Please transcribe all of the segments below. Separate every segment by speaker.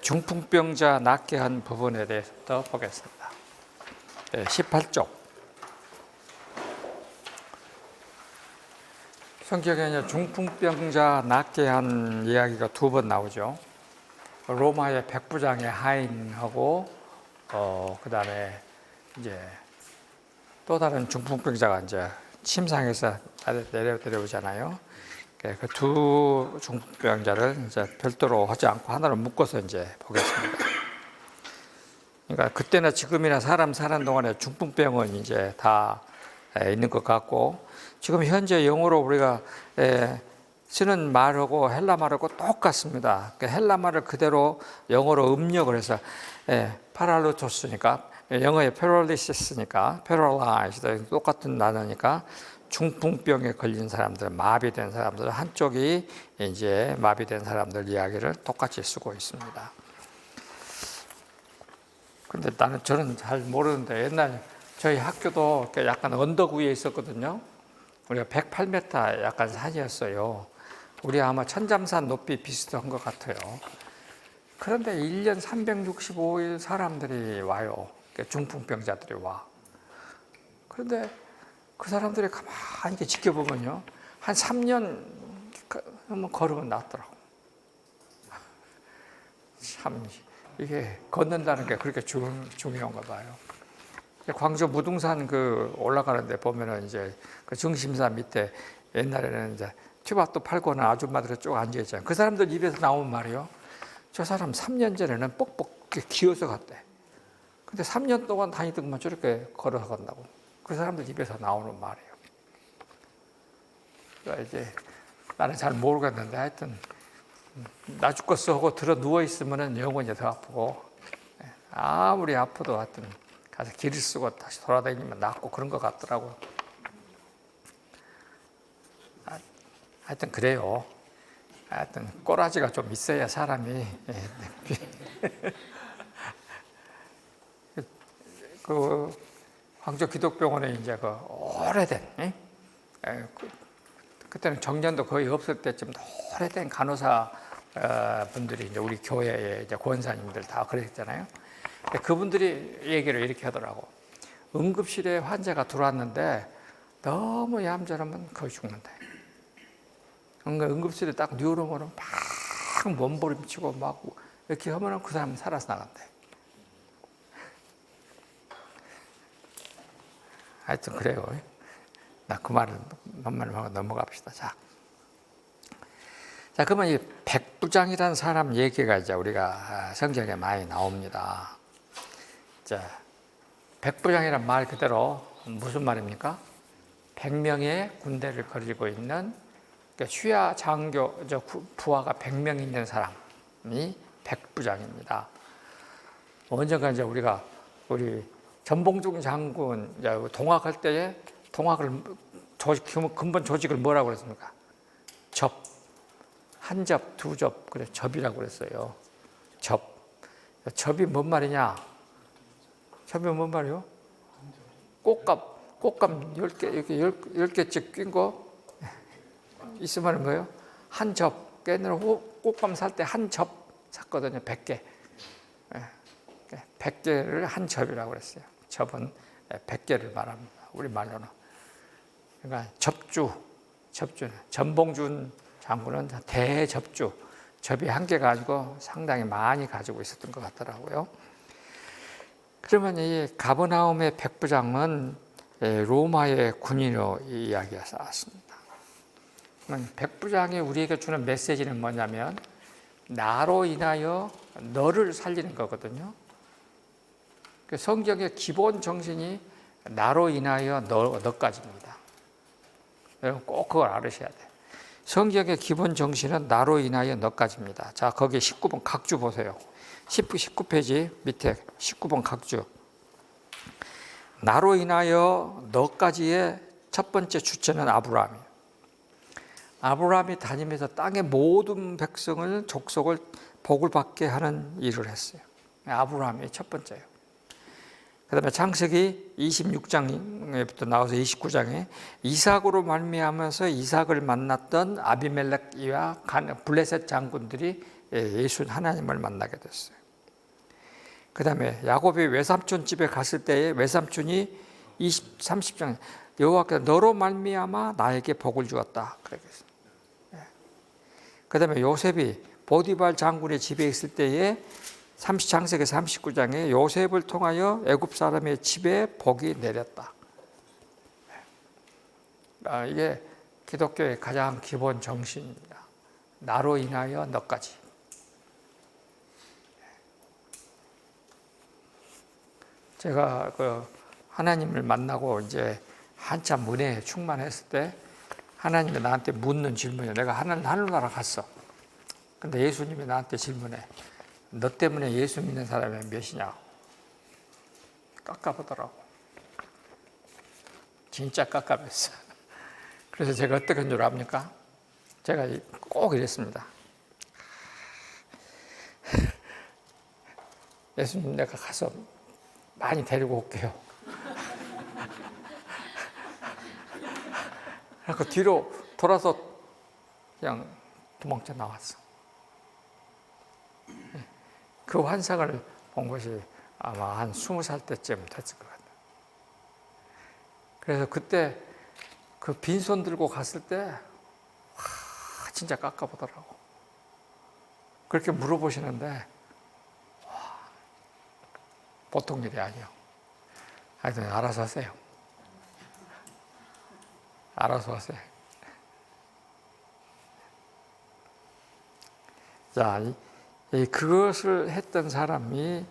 Speaker 1: 중풍병자 낫게 한 부분에 대해서 보겠습니다. 18쪽. 성경에 중풍병자 낫게 한 이야기가 두 번 나오죠. 로마의 백부장의 하인하고 그다음에 이제 또 다른 중풍병자가 이제 침상에서 내려오잖아요. 그 두 중풍병자를 이제 별도로 하지 않고 하나로 묶어서 이제 보겠습니다. 그러니까 그때나 지금이나 사람 사는 동안에 중풍병은 이제 다 있는 것 같고, 지금 현재 영어로 우리가 쓰는 말하고 헬라 말하고 똑같습니다. 헬라 말을 그대로 영어로 음력을 해서 파랄로토스니까, 영어의 패럴리시스니까 패럴라이즈도 똑같은 단어니까 중풍병에 걸린 사람들, 마비된 사람들, 한쪽이 이제 마비된 사람들 이야기를 똑같이 쓰고 있습니다. 그런데 저는 잘 모르는데, 옛날 저희 학교도 약간 언덕 위에 있었거든요. 우리가 108m 약간 산이었어요. 우리 아마 천잠산 높이 비슷한 것 같아요. 그런데 1년 365일 사람들이 와요. 중풍병자들이 와. 그런데 그 사람들이 가만히 이렇게 지켜보면요, 한 3년 걸으면 낫더라고. 참, 이게 걷는다는 게 그렇게 중요한가 봐요. 광주 무등산 올라가는데 보면은 이제 그 중심사 밑에 옛날에는 이제 튜밥도 팔고는 아줌마들이 쭉 앉아있잖아요. 그 사람들 입에서 나온 말이요, 저 사람 3년 전에는 뻑뻑 기어서 갔대. 근데 3년 동안 다니더만 저렇게 걸어서 간다고. 그 사람들 입에서 나오는 말이에요. 그러니까 이제 나는 잘 모르겠는데, 하여튼 나 죽겠어 하고 들어 누워있으면 영혼이 더 아프고, 아무리 아파도 하여튼 가서 길을 쓰고 다시 돌아다니면 낫고 그런 것 같더라고요. 하여튼 그래요. 하여튼 꼬라지가 좀 있어야 사람이 광주 기독병원에 이제 오래된, 그때는 정년도 거의 없을 때쯤 오래된 간호사 분들이 이제 우리 교회의 이제 권사님들 다 그랬잖아요. 그분들이 얘기를 이렇게 하더라고. 응급실에 환자가 들어왔는데 너무 얌전하면 거의 죽는다. 응급실에 딱 누우면 막 몸부림치고 막 이렇게 하면 그 사람은 살아서 나간대. 하여튼 그래요. 나 그 말을 하고 넘어갑시다. 자, 그러면 이 백부장이라는 사람 얘기가 이제 우리가 성경에 많이 나옵니다. 자, 백부장이란 말 그대로 무슨 말입니까? 100명의 군대를 거리고 있는, 휘하 장교, 부하가 100명 있는 사람이 백부장입니다. 언젠가 이제 우리 전봉종 장군 동학할 때에 동학을 근본 조직을 뭐라고 그랬습니까? 접, 한 접, 두 접, 그래 접이라고 그랬어요. 접이 뭔 말이냐? 접이 뭔 말이요? 꽃감 10개, 이렇게 10개씩 낀 거 있으면 뭐예요? 한 접, 옛날에 꽃감 살 때 한 접 샀거든요. 100개. 100개를 한 접이라고 그랬어요. 접은 100개를 말합니다. 우리 말로는. 그러니까 접주, 전봉준 장군은 대접주, 접이 한 개 가지고 상당히 많이 가지고 있었던 것 같더라고요. 그러면 이 가버나움의 백부장은 로마의 군인으로 이야기가 나왔습니다. 백부장이 우리에게 주는 메시지는 뭐냐면, 나로 인하여 너를 살리는 거거든요. 성경의 기본 정신이 나로 인하여 너까지입니다. 여러분 꼭 그걸 알으셔야 돼요. 성경의 기본 정신은 나로 인하여 너까지입니다. 자, 거기 19번 각주 보세요. 19페이지 밑에 19번 각주. 나로 인하여 너까지의 첫 번째 주체는 아브라함이에요. 아브라함이 다니면서 땅의 모든 백성을, 족속을 복을 받게 하는 일을 했어요. 아브라함이 첫 번째예요. 그 다음에 창세기 26장부터 나와서 29장에 이삭으로 말미암아서 이삭을 만났던 아비멜렉과 블레셋 장군들이 예수 하나님을 만나게 됐어요. 그 다음에 야곱이 외삼촌 집에 갔을 때에 외삼촌이 30장 여호와께서 너로 말미암아 나에게 복을 주었다. 그러겠어요. 그 다음에 요셉이 보디발 장군의 집에 있을 때에 창세기 39장에 요셉을 통하여 애굽 사람의 집에 복이 내렸다. 이게 기독교의 가장 기본 정신입니다. 나로 인하여 너까지. 제가 하나님을 만나고 이제 한참 은혜에 충만했을 때 하나님이 나한테 묻는 질문이에요. 내가 하늘나라 갔어. 근데 예수님이 나한테 질문해. 너 때문에 예수 믿는 사람이 몇이냐? 깎아보더라고. 진짜 깎아봤어. 그래서 제가 어떻게 한 줄 압니까? 제가 꼭 이랬습니다. 예수님 내가 가서 많이 데리고 올게요. 그래서 뒤로 돌아서 그냥 도망쳐 나왔어. 그 환상을 본 것이 아마 한 20살 때쯤 됐을 것 같아요. 그래서 그때 그 빈손 들고 갔을 때 진짜 깎아보더라고. 그렇게 물어보시는데 보통 일이 아니에요. 하여튼 알아서 하세요. 알아서 하세요. 자, 그것을 했던 사람이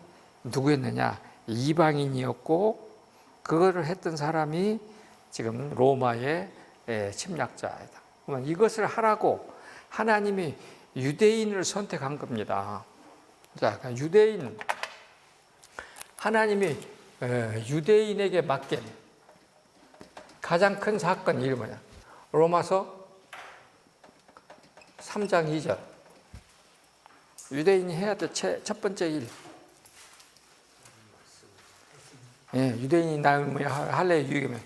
Speaker 1: 누구였느냐? 이방인이었고 그거를 했던 사람이 지금 로마의 침략자이다. 그러면 이것을 하라고 하나님이 유대인을 선택한 겁니다. 자, 유대인 하나님이 유대인에게 맡긴 가장 큰 사건 이름이 뭐냐? 로마서 3장 2절. 유대인이 해야 될 첫 번째 일. 유대인이 나면 할례 유익이면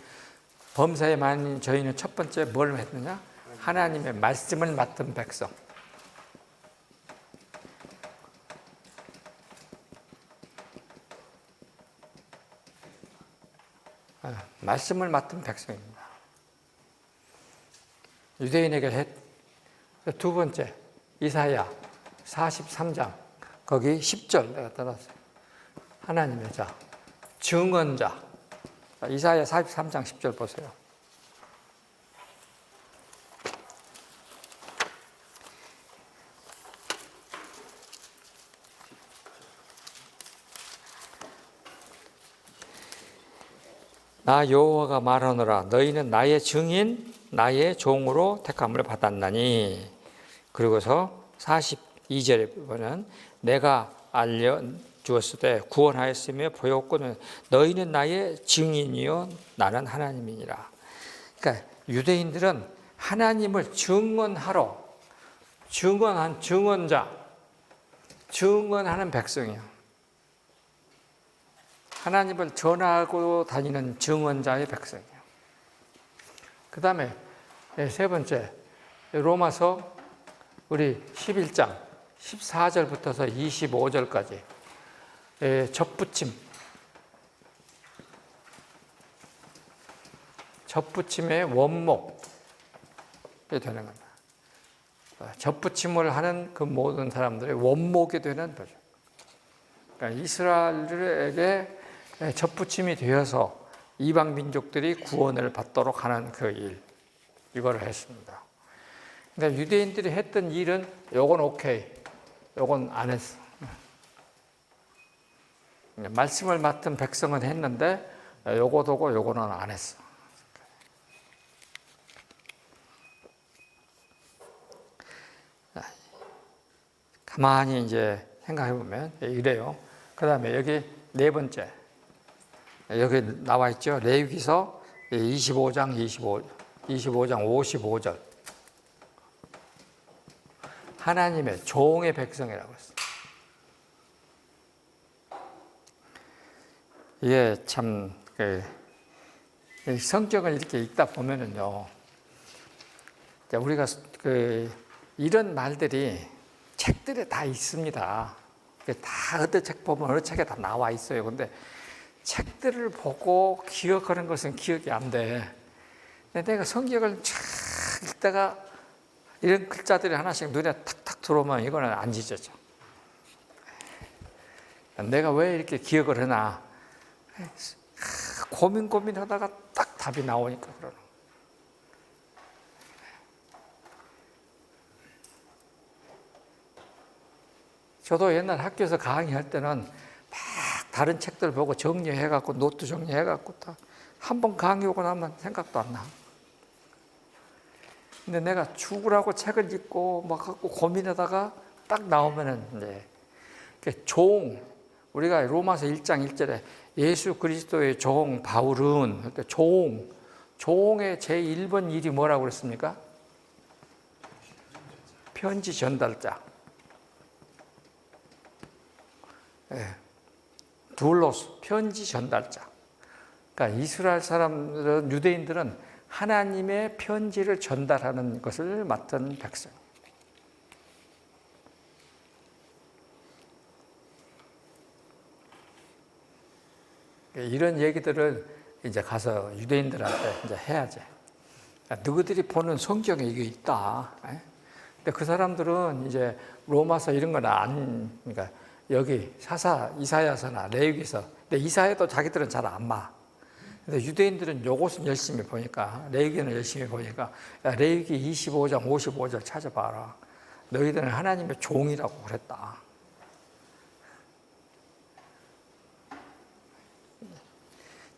Speaker 1: 범사에 많은 저희는 첫 번째 뭘 했느냐? 하나님의 말씀을 맡은 백성. 말씀을 맡은 백성입니다. 유대인에게 두 번째 이사야 43장 거기 10절 내가 따랐어요. 하나님의 자 증언자. 이사야 43장 10절 보세요. 나 여호와가 말하노라 너희는 나의 증인 나의 종으로 택함을 받았나니. 그리고서 42절에 보면 내가 알려주었을 때 구원하였으며 보였거늘 너희는 나의 증인이요 나는 하나님이니라. 그러니까 유대인들은 하나님을 증언하러 증언한 증언자 증언하는 백성이에요. 하나님을 전하고 다니는 증언자의 백성이에요. 그 다음에 세 번째 로마서 우리 11장 14절부터서 25절까지 접붙임의 원목이 되는 겁니다. 접붙임을 하는 그 모든 사람들의 원목이 되는 거죠. 그러니까 이스라엘에게 접붙임이 되어서 이방 민족들이 구원을 받도록 하는 그 일, 이거를 했습니다. 근데 유대인들이 했던 일은 요건 오케이, 요건 안 했어. 말씀을 맡은 백성은 했는데 요거도고 요거는 안 했어. 가만히 이제 생각해 보면 이래요. 그 다음에 여기 네 번째 여기 나와 있죠. 레위기서 25장 55절 하나님의 종의 백성이라고 했어요. 이게 참 성경을 이렇게 읽다 보면은요, 우리가 이런 말들이 책들에 다 있습니다. 다 어떤 책 보면 어느 책에 다 나와 있어요. 근데 책들을 보고 기억하는 것은 기억이 안 돼. 근데 내가 성경을 쫙 읽다가 이런 글자들이 하나씩 눈에 탁탁 들어오면 이거는 안 지져져. 내가 왜 이렇게 기억을 하나? 고민하다가 딱 답이 나오니까 그러는. 저도 옛날 학교에서 강의할 때는 막 다른 책들 보고 정리해갖고 노트 정리해갖고 다 한 번 강의 오고 나면 생각도 안 나. 근데 내가 죽으라고 책을 읽고 막 갖고 고민하다가 딱 나오면은 이제 우리가 로마서 1장 1절에 예수 그리스도의 종 바울은 종의 제1번 일이 뭐라고 그랬습니까? 편지 전달자. 둘로스 편지 전달자. 그러니까 이스라엘 사람들은 유대인들은 하나님의 편지를 전달하는 것을 맡은 백성. 이런 얘기들을 이제 가서 유대인들한테 이제 해야지. 너희들이 보는 성경에 이게 있다. 근데 그 사람들은 이제 로마서 이런 건 그러니까 여기 이사야서나 레위기서. 근데 이사야도 자기들은 잘 안 봐. 근데 유대인들은 요것은 열심히 보니까, 레위기는 열심히 보니까, 야, 레위기 25장 55절 찾아봐라. 너희들은 하나님의 종이라고 그랬다.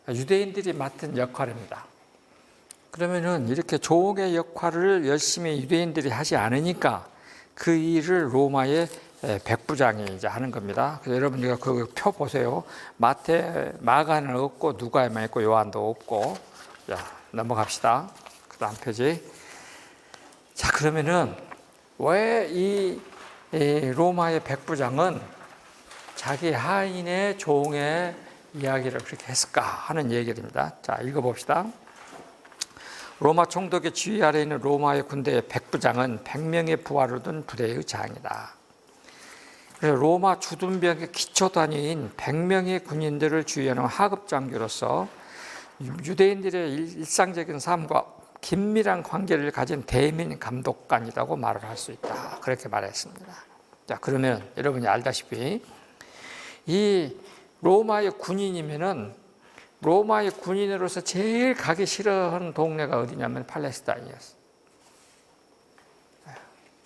Speaker 1: 유대인들이 맡은 역할입니다. 그러면은 이렇게 종의 역할을 열심히 유대인들이 하지 않으니까 그 일을 로마의 백부장이 이제 하는 겁니다. 그래서 여러분 이거 그 표 보세요. 마가는 없고 누가에만 있고 요한도 없고. 자, 넘어갑시다. 그 다음 페이지. 자, 그러면은 왜 이 로마의 백부장은 자기 하인의 종의 이야기를 그렇게 했을까 하는 얘기입니다. 자, 읽어봅시다. 로마 총독의 지휘 아래 있는 로마의 군대의 백부장은 100명의 부하를 둔 부대의 장이다. 그래서 로마 주둔병의 기초 단위인 100명의 군인들을 주의하는 하급 장교로서 유대인들의 일상적인 삶과 긴밀한 관계를 가진 대민 감독관이라고 말을 할 수 있다. 그렇게 말했습니다. 자, 그러면 여러분이 알다시피 이 로마의 군인이면은 로마의 군인으로서 제일 가기 싫어하는 동네가 어디냐면 팔레스타인이었어요.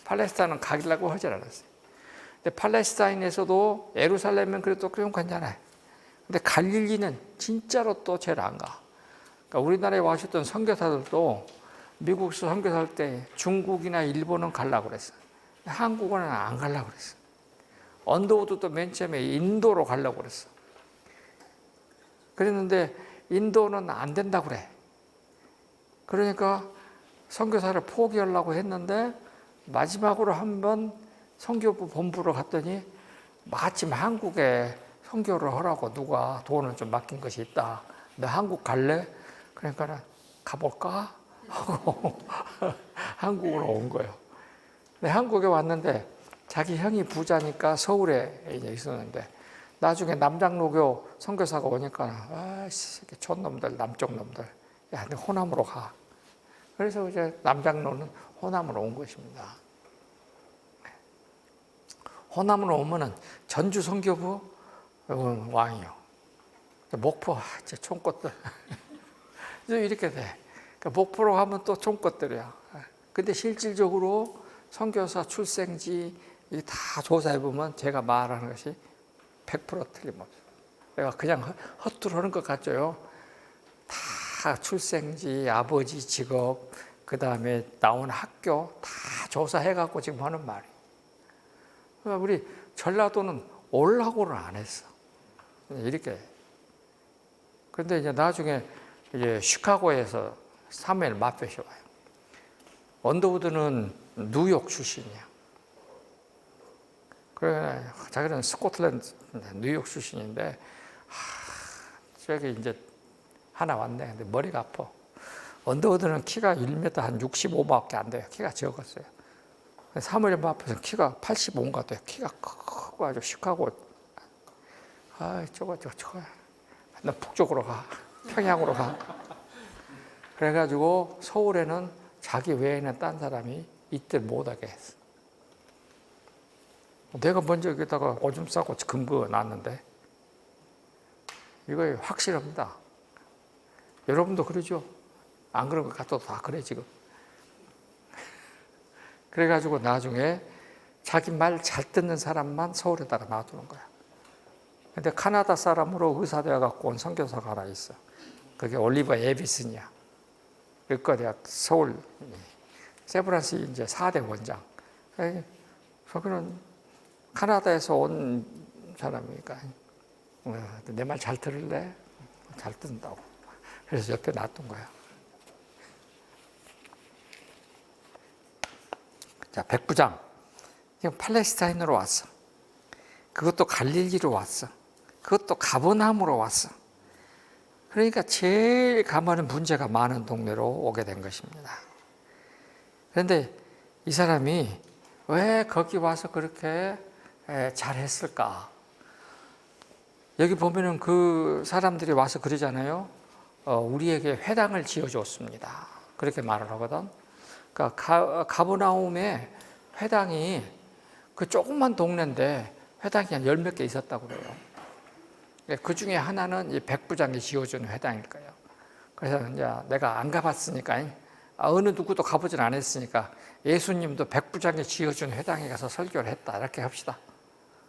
Speaker 1: 팔레스타인은 가기려고 하지 않았어요. 근데 팔레스타인에서도 예루살렘은 그래도 좀 괜찮아요. 근데 갈릴리는 진짜로 또 제일 안 가. 그러니까 우리나라에 와셨던 선교사들도 미국에서 선교할 때 중국이나 일본은 가려고 그랬어요. 한국은 안 가려고 그랬어요. 언더우드도 맨 처음에 인도로 가려고 그랬어. 그랬는데 인도는 안 된다고 그래. 그러니까 선교사를 포기하려고 했는데 마지막으로 한번 선교부 본부로 갔더니 마침 한국에 선교를 하라고 누가 돈을 좀 맡긴 것이 있다. 너 한국 갈래? 그러니까 가볼까? 하고 한국으로 온 거예요. 근데 한국에 왔는데 자기 형이 부자니까 서울에 이제 있었는데 나중에 남장로교 선교사가 오니까 아씨 촌놈들 남쪽 놈들 야 너 호남으로 가. 그래서 이제 남장로는 호남으로 온 것입니다. 호남으로 오면은 전주 선교부 왕이요. 목포 제 총꽃들 이렇게 돼. 그러니까 목포로 가면 또 총꽃들이야. 근데 실질적으로 선교사 출생지 다 조사해 보면 제가 말하는 것이 100% 틀림없어요. 내가 그냥 헛투루 하는 것 같죠. 다 출생지, 아버지 직업, 그 다음에 나온 학교 다 조사해갖고 지금 하는 말이에요. 그러니까 우리 전라도는 올라고를 안 했어. 이렇게. 그런데 이제 나중에 이제 시카고에서 사무엘 마펫이 와요. 언더우드는 뉴욕 출신이야. 그래, 자기는 스코틀랜드, 뉴욕 출신인데, 저기 이제 하나 왔네. 근데 머리가 아파. 언더우드는 키가 1m 한 65밖에 안 돼요. 키가 적었어요. 사무엘 앞에서 키가 85인가 돼요. 키가 크고 아주 시크하고, 저거. 나 북쪽으로 가. 평양으로 가. 그래가지고 서울에는 자기 외에는 딴 사람이 이때 못하게 했어. 내가 먼저 여기다가 오줌 싸고 근거 놨는데, 이거 확실합니다. 여러분도 그러죠? 안 그런 것 같아도 다 그래, 지금. 그래가지고 나중에 자기 말 잘 듣는 사람만 서울에다가 놔두는 거야. 근데 카나다 사람으로 의사되어 갖고 온 선교사가 하나 있어. 그게 올리버 에비슨이야. 의과대학 서울, 세브란스 이제 4대 원장. 그는 카나다에서 온 사람이니까, 내 말 잘 들을래? 잘 듣는다고. 그래서 옆에 놔둔 거야. 자, 백부장. 지금 팔레스타인으로 왔어. 그것도 갈릴리로 왔어. 그것도 가버나움으로 왔어. 그러니까 제일 가면은 문제가 많은 동네로 오게 된 것입니다. 그런데 이 사람이 왜 거기 와서 그렇게 잘했을까? 여기 보면은 그 사람들이 와서 그러잖아요. 우리에게 회당을 지어줬습니다. 그렇게 말을 하거든. 그러니까 가버나움에 회당이 그 조그만 동네인데 회당이 한 10몇 개 있었다고 그래요. 그 중에 하나는 이 백부장이 지어준 회당일 거예요. 그래서 이제 내가 안 가봤으니까, 어느 누구도 가보진 않았으니까 예수님도 백부장이 지어준 회당에 가서 설교를 했다, 이렇게 합시다.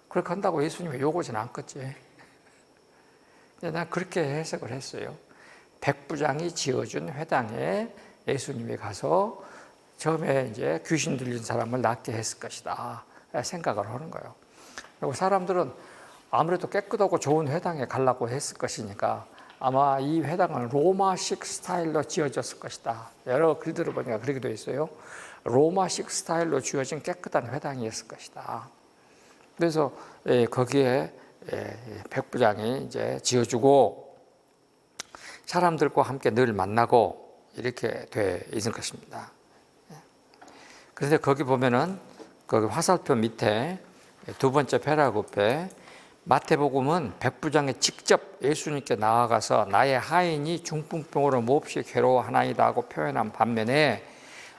Speaker 1: 그렇게 한다고 예수님이 욕오진 않겠지. 난 그렇게 해석을 했어요. 백부장이 지어준 회당에 예수님이 가서 처음에 이제 귀신 들린 사람을 낫게 했을 것이다 생각을 하는 거예요. 그리고 사람들은 아무래도 깨끗하고 좋은 회당에 가려고 했을 것이니까 아마 이 회당은 로마식 스타일로 지어졌을 것이다. 여러 글들을 보니까 그렇게 되어 있어요. 로마식 스타일로 지어진 깨끗한 회당이었을 것이다. 그래서 거기에 백부장이 이제 지어주고 사람들과 함께 늘 만나고 이렇게 돼 있는 것입니다. 그런데 거기 보면은 거기 화살표 밑에 두 번째 패라그раф에 마태복음은 백부장이 직접 예수님께 나아가서 나의 하인이 중풍병으로 몹시 괴로워하나이다 하고 표현한 반면에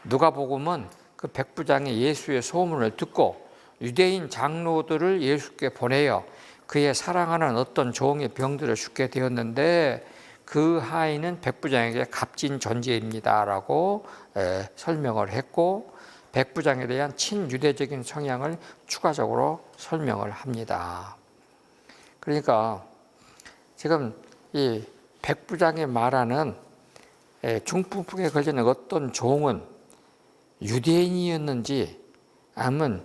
Speaker 1: 누가복음은 그 백부장이 예수의 소문을 듣고 유대인 장로들을 예수께 보내어 그의 사랑하는 어떤 종의 병들을 죽게 되었는데 그 하인은 백부장에게 값진 존재입니다 라고 설명을 했고 백부장에 대한 친유대적인 성향을 추가적으로 설명을 합니다. 그러니까 지금 이 백부장이 말하는 중풍병에 걸린 어떤 종은 유대인이었는지 아니면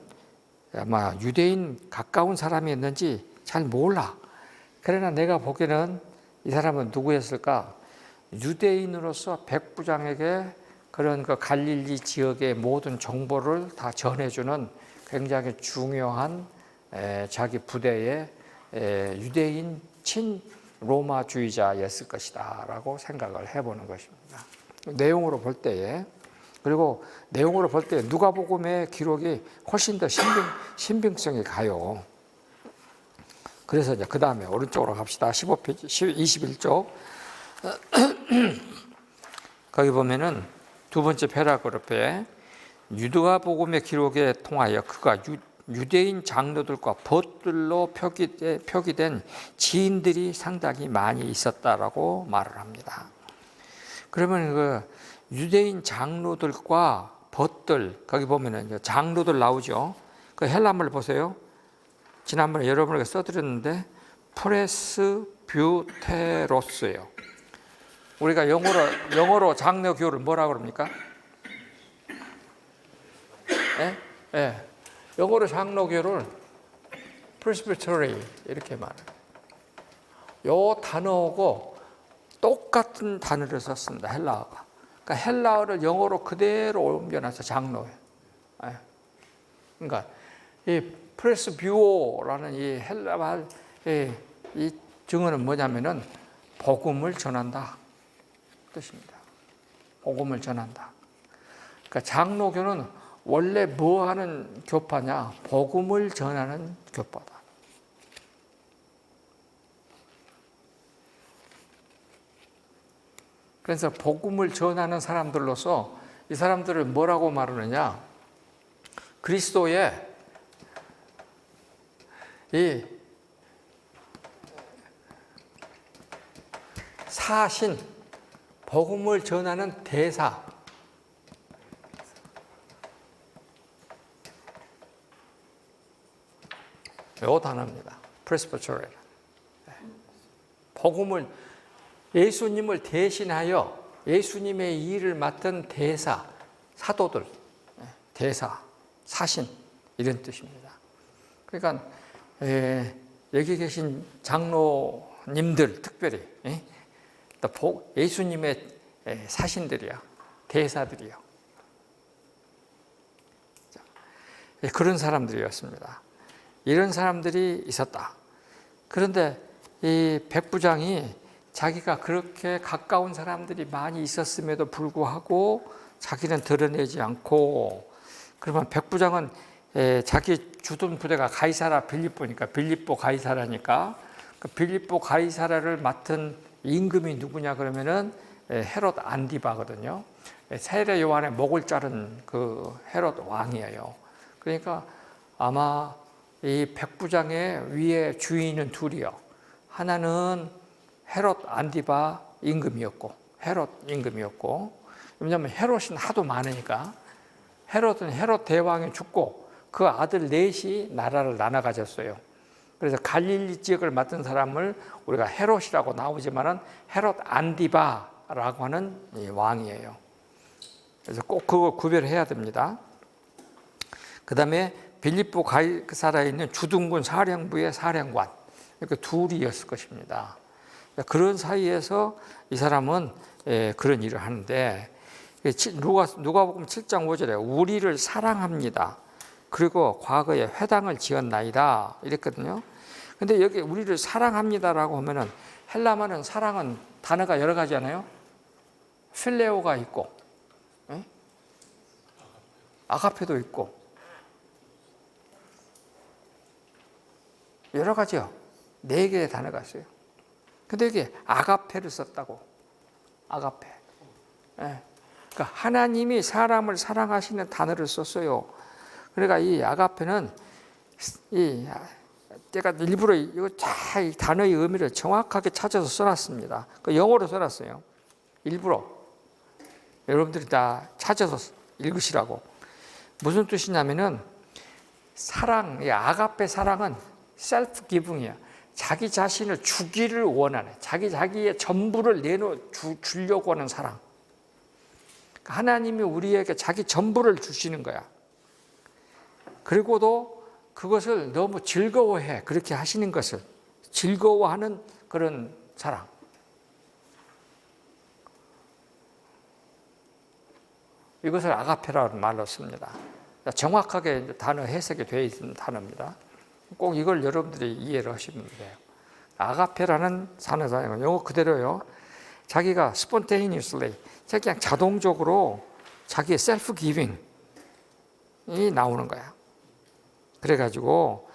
Speaker 1: 아마 유대인 가까운 사람이었는지 잘 몰라. 그러나 내가 보기에는 이 사람은 누구였을까? 유대인으로서 백부장에게 그런 그 갈릴리 지역의 모든 정보를 다 전해주는 굉장히 중요한 자기 부대의 유대인 친 로마주의자였을 것이다 라고 생각을 해보는 것입니다. 내용으로 볼 때에, 그리고 내용으로 볼 때 누가복음의 기록이 훨씬 더 신빙성이 가요. 그래서 이제 그 다음에 오른쪽으로 갑시다. 15페이지, 21쪽. 거기 보면은 두 번째 패라그래프에 누가복음의 기록에 통하여 그가 유대인 장로들과 벗들로 표기된 지인들이 상당히 많이 있었다라고 말을 합니다. 그러면 그 유대인 장로들과 벗들, 거기 보면은 장로들 나오죠. 그 헬라말 보세요. 지난번에 여러분에게 써드렸는데 프레스뷰테로스예요. 우리가 영어로 장로 교를 뭐라고 그럽니까? 영어로 장로교를 presbytery 이렇게 말해요. 요 단어하고 똑같은 단어를 썼습니다. 헬라어가. 그러니까 헬라어를 영어로 그대로 옮겨놔서 장로예요. 그러니까 이 presby라는 이 헬라말 이 증언은 뭐냐면은 복음을 전한다 뜻입니다. 복음을 전한다. 그러니까 장로교는 원래 뭐 하는 교파냐? 복음을 전하는 교파다. 그래서 복음을 전하는 사람들로서 이 사람들을 뭐라고 말하느냐? 그리스도의 이 사신, 복음을 전하는 대사, 요 단어입니다. 프레스버처리. 복음을, 예수님을 대신하여 예수님의 일을 맡은 대사, 사도들, 대사, 사신, 이런 뜻입니다. 그러니까 여기 계신 장로님들 특별히 예수님의 사신들이야, 대사들이요. 그런 사람들이었습니다. 이런 사람들이 있었다. 그런데 이 백부장이 자기가 그렇게 가까운 사람들이 많이 있었음에도 불구하고 자기는 드러내지 않고, 그러면 백부장은 자기 주둔 부대가 가이사라 빌립보니까, 빌립보 가이사라니까, 그 빌립보 가이사라를 맡은 임금이 누구냐 그러면은 헤롯 안디바거든요. 세례 요한의 목을 자른 그 헤롯 왕이에요. 그러니까 아마 이 백부장의 위에 주인은 둘이요. 하나는 헤롯 안디바 임금이었고, 왜냐하면 헤롯이 하도 많으니까. 헤롯은 헤롯 대왕이 죽고 그 아들 넷이 나라를 나눠 가졌어요. 그래서 갈릴리 지역을 맡은 사람을 우리가 헤롯이라고 나오지만은 헤롯 안디바라고 하는 이 왕이에요. 그래서 꼭 그거 구별해야 됩니다. 그 다음에 빌립보 가이사라에 있는 주둔군 사령부의 사령관, 이렇게 둘이었을 것입니다. 그런 사이에서 이 사람은 그런 일을 하는데, 누가복음 7장 5절에 우리를 사랑합니다. 그리고 과거에 회당을 지었나이다 이랬거든요. 근데 여기 우리를 사랑합니다라고 하면은 헬라말은 사랑은 단어가 여러 가지잖아요. 필레오가 있고, 아가페도 있고, 여러 가지요. 4개의 단어가 있어요. 근데 이게 아가페를 썼다고. 아가페. 그러니까 하나님이 사람을 사랑하시는 단어를 썼어요. 그러니까 이 아가페는 제가 일부러 이거 이 단어의 의미를 정확하게 찾아서 써놨습니다. 영어로 써놨어요. 일부러 여러분들이 다 찾아서 읽으시라고. 무슨 뜻이냐면은 사랑, 이 아가페 사랑은 셀프 기붕이야. 자기 자신을 주기를 원하는, 자기의 전부를 주려고 하는 사랑. 하나님이 우리에게 자기 전부를 주시는 거야. 그리고도 그것을 너무 즐거워해. 그렇게 하시는 것을 즐거워하는 그런 사랑. 이것을 아가페라는 말로 씁니다. 정확하게 단어 해석이 되어 있는 단어입니다. 꼭 이걸 여러분들이 이해를 하시면 돼요. 아가페라는 단어는 영어 그대로요. 자기가 spontaneously, 그냥 자동적으로 자기의 셀프 기빙이 나오는 거야. 그래가지고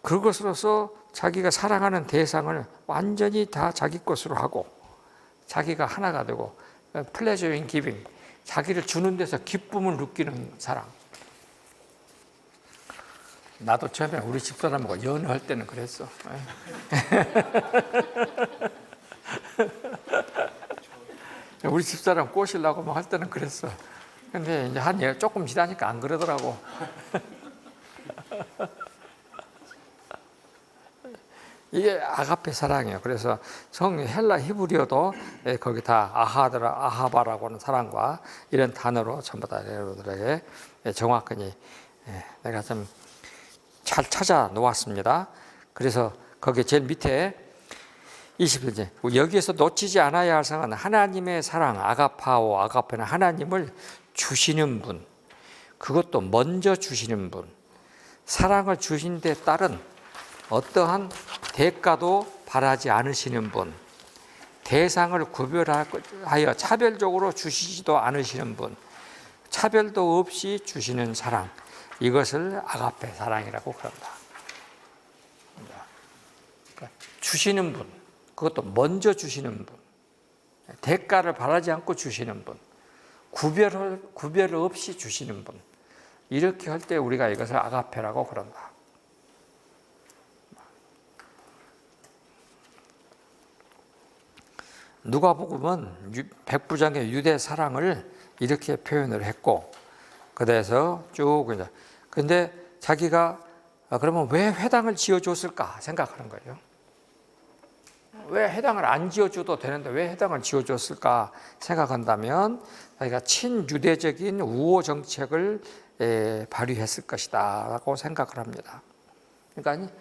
Speaker 1: 그것으로서 자기가 사랑하는 대상을 완전히 다 자기 것으로 하고 자기가 하나가 되고 pleasure in giving, 자기를 주는 데서 기쁨을 느끼는 사랑. 나도 처음에 우리 집사람하고 연애할 때는 그랬어. 우리 집사람 꼬시려고 막 할 때는 그랬어. 근데 이제 조금 지나니까 안 그러더라고. 이게 아가페 사랑이에요. 그래서 헬라 히브리어도 거기 다 아하바라고 하는 사랑과 이런 단어로 전부 다 여러분들에게 정확하게 내가 좀 잘 찾아 놓았습니다. 그래서 거기 제일 밑에 21절, 여기에서 놓치지 않아야 할 사항은 하나님의 사랑, 아가파오, 아가페는 하나님을 주시는 분, 그것도 먼저 주시는 분, 사랑을 주신 데 따른 어떠한 대가도 바라지 않으시는 분, 대상을 구별하여 차별적으로 주시지도 않으시는 분, 차별도 없이 주시는 사랑, 이것을 아가페 사랑이라고 그런다. 그러니까 주시는 분, 그것도 먼저 주시는 분, 대가를 바라지 않고 주시는 분, 구별 없이 주시는 분, 이렇게 할 때 우리가 이것을 아가페라고 그런다. 누가복음은 백부장의 유대 사랑을 이렇게 표현을 했고, 그래서 쭉 이제 근데 자기가 그러면 왜 회당을 지어줬을까 생각하는 거예요. 왜 회당을 안 지어줘도 되는데 왜 회당을 지어줬을까 생각한다면 자기가 친유대적인 우호 정책을 발휘했을 것이다라고 생각을 합니다. 그러니까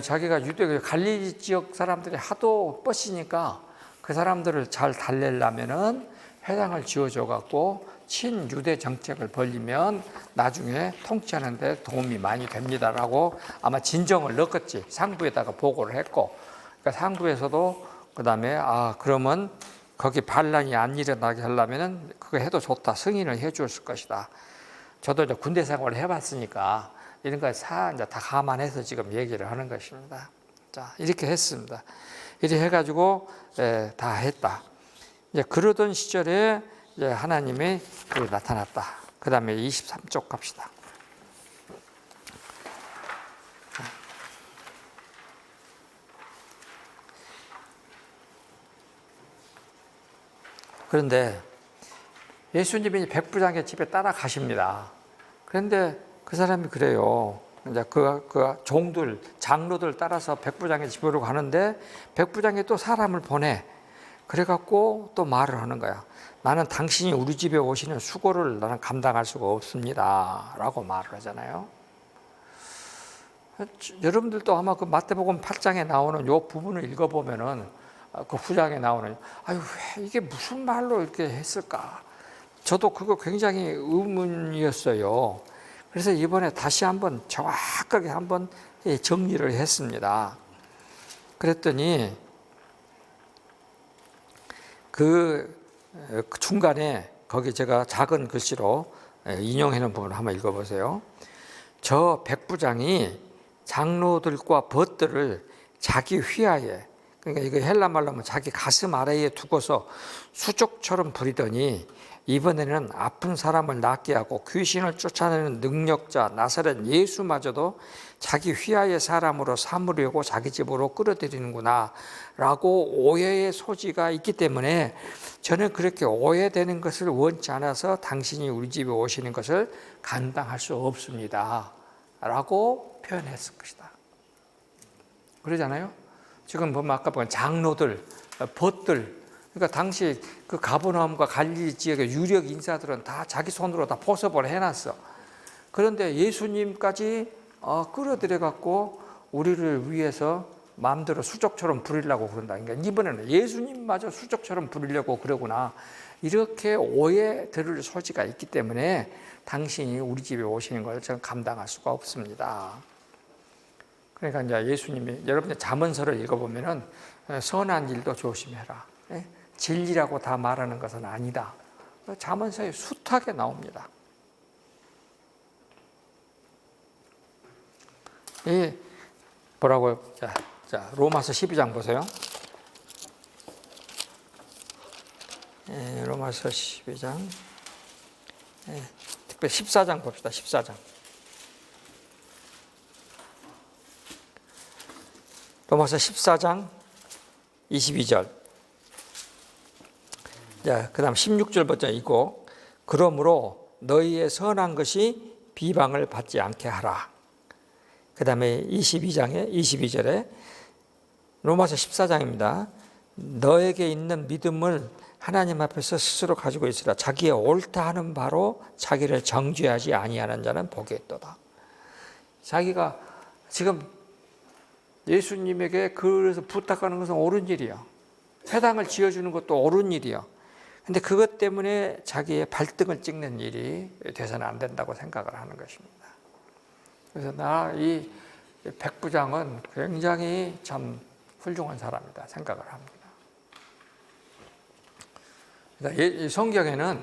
Speaker 1: 자기가 유대 갈릴리 지역 사람들이 하도 뻗치니까 그 사람들을 잘 달래려면은 회당을 지어줘 갖고 친유대 정책을 벌리면 나중에 통치하는 데 도움이 많이 됩니다라고 아마 진정을 넣었겠지. 상부에다가 보고를 했고, 그러니까 상부에서도 그다음에 그러면 거기 반란이 안 일어나게 하려면은 그거 해도 좋다, 승인을 해줬을 것이다. 저도 이제 군대 생활을 해봤으니까 이런 거 이제 다 감안해서 지금 얘기를 하는 것입니다. 자, 이렇게 했습니다. 이렇게 해가지고 다 했다. 이제 그러던 시절에 이제 하나님이 나타났다. 그 다음에 23쪽 갑시다. 그런데 예수님이 백부장의 집에 따라가십니다. 그런데 그 사람이 그래요. 이제 그 종들, 장로들 따라서 백부장의 집으로 가는데 백부장이 또 사람을 보내. 그래갖고 또 말을 하는 거야. 나는 당신이 우리 집에 오시는 수고를 나는 감당할 수가 없습니다. 라고 말을 하잖아요. 여러분들도 아마 그 마태복음 8장에 나오는 이 부분을 읽어보면은 그 후장에 나오는 왜 이게 무슨 말로 이렇게 했을까? 저도 그거 굉장히 의문이었어요. 그래서 이번에 다시 한번 정확하게 한번 정리를 했습니다. 그랬더니 그 중간에 거기 제가 작은 글씨로 인용해 놓은 부분을 한번 읽어보세요. 저 백부장이 장로들과 벗들을 자기 휘하에, 그러니까 이거 헬라 말로 하면 자기 가슴 아래에 두고서 수족처럼 부리더니 이번에는 아픈 사람을 낫게 하고 귀신을 쫓아내는 능력자 나사렛 예수마저도 자기 휘하의 사람으로 삼으려고 자기 집으로 끌어들이는구나 라고 오해의 소지가 있기 때문에 저는 그렇게 오해되는 것을 원치 않아서 당신이 우리 집에 오시는 것을 감당할 수 없습니다 라고 표현했을 것이다. 그러잖아요. 지금 보면 아까 보면 장로들, 벗들, 그러니까 당시 그 가버나움과 갈릴리 지역의 유력 인사들은 다 자기 손으로 다 포섭을 해놨어. 그런데 예수님까지 끌어들여 갖고 우리를 위해서 마음대로 수족처럼 부리려고 그런다. 그러니까 이번에는 예수님마저 수족처럼 부리려고 그러구나. 이렇게 오해 들을 소지가 있기 때문에 당신이 우리 집에 오시는 걸 저는 감당할 수가 없습니다. 그러니까 이제 예수님이 여러분들 잠언서를 읽어보면은 선한 일도 조심해라. 진리라고 다 말하는 것은 아니다. 잠언서에 숱하게 나옵니다. 뭐라고요? 자, 로마서 12장 보세요. 로마서 12장. 특별히 14장 봅시다. 14장. 로마서 14장 22절. 자, 그 다음 16절부터 읽고, 그러므로 너희의 선한 것이 비방을 받지 않게 하라. 그 다음에 22절에 로마서 14장입니다. 너에게 있는 믿음을 하나님 앞에서 스스로 가지고 있으라. 자기의 옳다 하는 바로 자기를 정죄하지 아니하는 자는 복이 있도다. 자기가 지금 예수님에게 그래서 부탁하는 것은 옳은 일이야. 회당을 지어주는 것도 옳은 일이야. 근데 그것 때문에 자기의 발등을 찍는 일이 돼서는 안 된다고 생각을 하는 것입니다. 그래서 이 백부장은 굉장히 참 훌륭한 사람이다 생각을 합니다. 그러니까 이 성경에는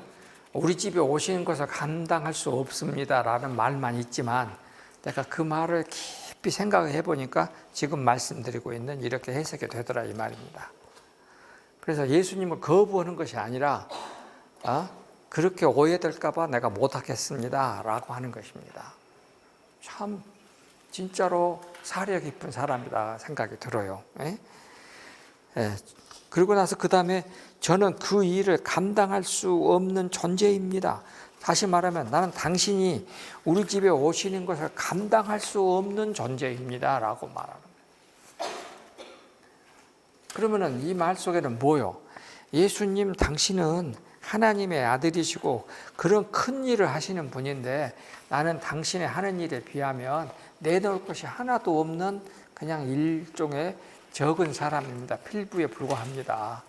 Speaker 1: 우리 집에 오시는 것을 감당할 수 없습니다라는 말만 있지만 내가 그 말을 깊이 생각해 보니까 지금 말씀드리고 있는 이렇게 해석이 되더라 이 말입니다. 그래서 예수님을 거부하는 것이 아니라 그렇게 오해될까 봐 내가 못하겠습니다 라고 하는 것입니다. 참 진짜로 사려 깊은 사람이다 생각이 들어요. 그리고 나서 그 다음에 저는 그 일을 감당할 수 없는 존재입니다. 다시 말하면 나는 당신이 우리 집에 오시는 것을 감당할 수 없는 존재입니다 라고 말하는 거예요. 그러면 이 말 속에는 뭐요? 예수님 당신은 하나님의 아들이시고 그런 큰 일을 하시는 분인데 나는 당신의 하는 일에 비하면 내놓을 것이 하나도 없는 그냥 일종의 적은 사람입니다. 필부에 불과합니다.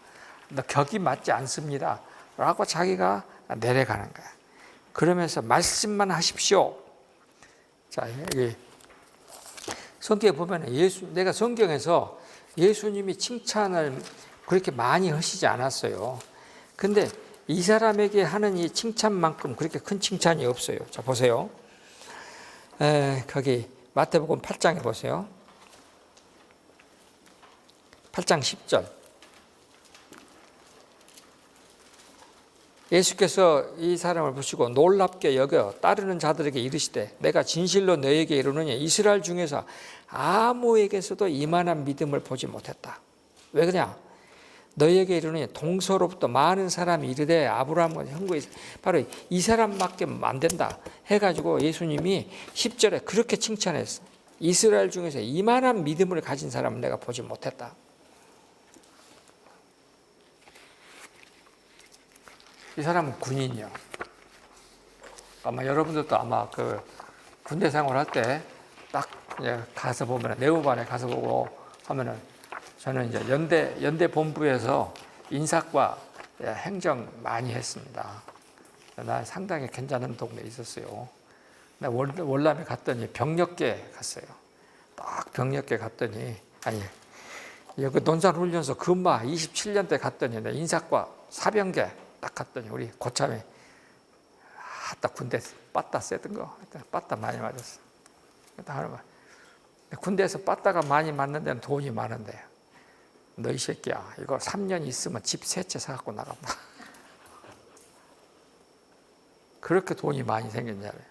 Speaker 1: 격이 맞지 않습니다 라고 자기가 내려가는 거야. 그러면서 말씀만 하십시오. 자, 여기 성경에 보면 내가 성경에서 예수님이 칭찬을 그렇게 많이 하시지 않았어요. 근데 이 사람에게 하는 이 칭찬만큼 그렇게 큰 칭찬이 없어요. 자, 보세요. 거기 마태복음 8장에 보세요. 8장 10절. 예수께서 이 사람을 보시고 놀랍게 여겨 따르는 자들에게 이르시되 내가 진실로 너에게 이르노니 이스라엘 중에서 아무에게서도 이만한 믿음을 보지 못했다. 왜 그러냐? 너에게 이르노니 동서로부터 많은 사람이 이르되 아브라함과 형구에 바로 이 사람밖에 안 된다 해가지고 예수님이 10절에 그렇게 칭찬했어. 이스라엘 중에서 이만한 믿음을 가진 사람은 내가 보지 못했다. 이 사람은 군인이요. 아마 여러분들도 아마 그 군대 생활할 때 딱 가서 보면 내후반에 가서 보고 하면은 저는 이제 연대 본부에서 인사과 행정 많이 했습니다. 나 상당히 괜찮은 동네에 있었어요. 나 월남에 갔더니 병력계 갔어요. 딱 병력계 갔더니 여기 논산훈련소 근마 27년 때 갔더니 내 인사과 사병계 딱 갔더니 우리 고참에 딱 군대 빠따 세던 거 빠따 많이 맞았어. 군대에서 빠따가 많이 맞는 데는 돈이 많은데 너 이 새끼야 이거 3년 있으면 집 3채 사갖고 나간다. 그렇게 돈이 많이 생겼냐고요.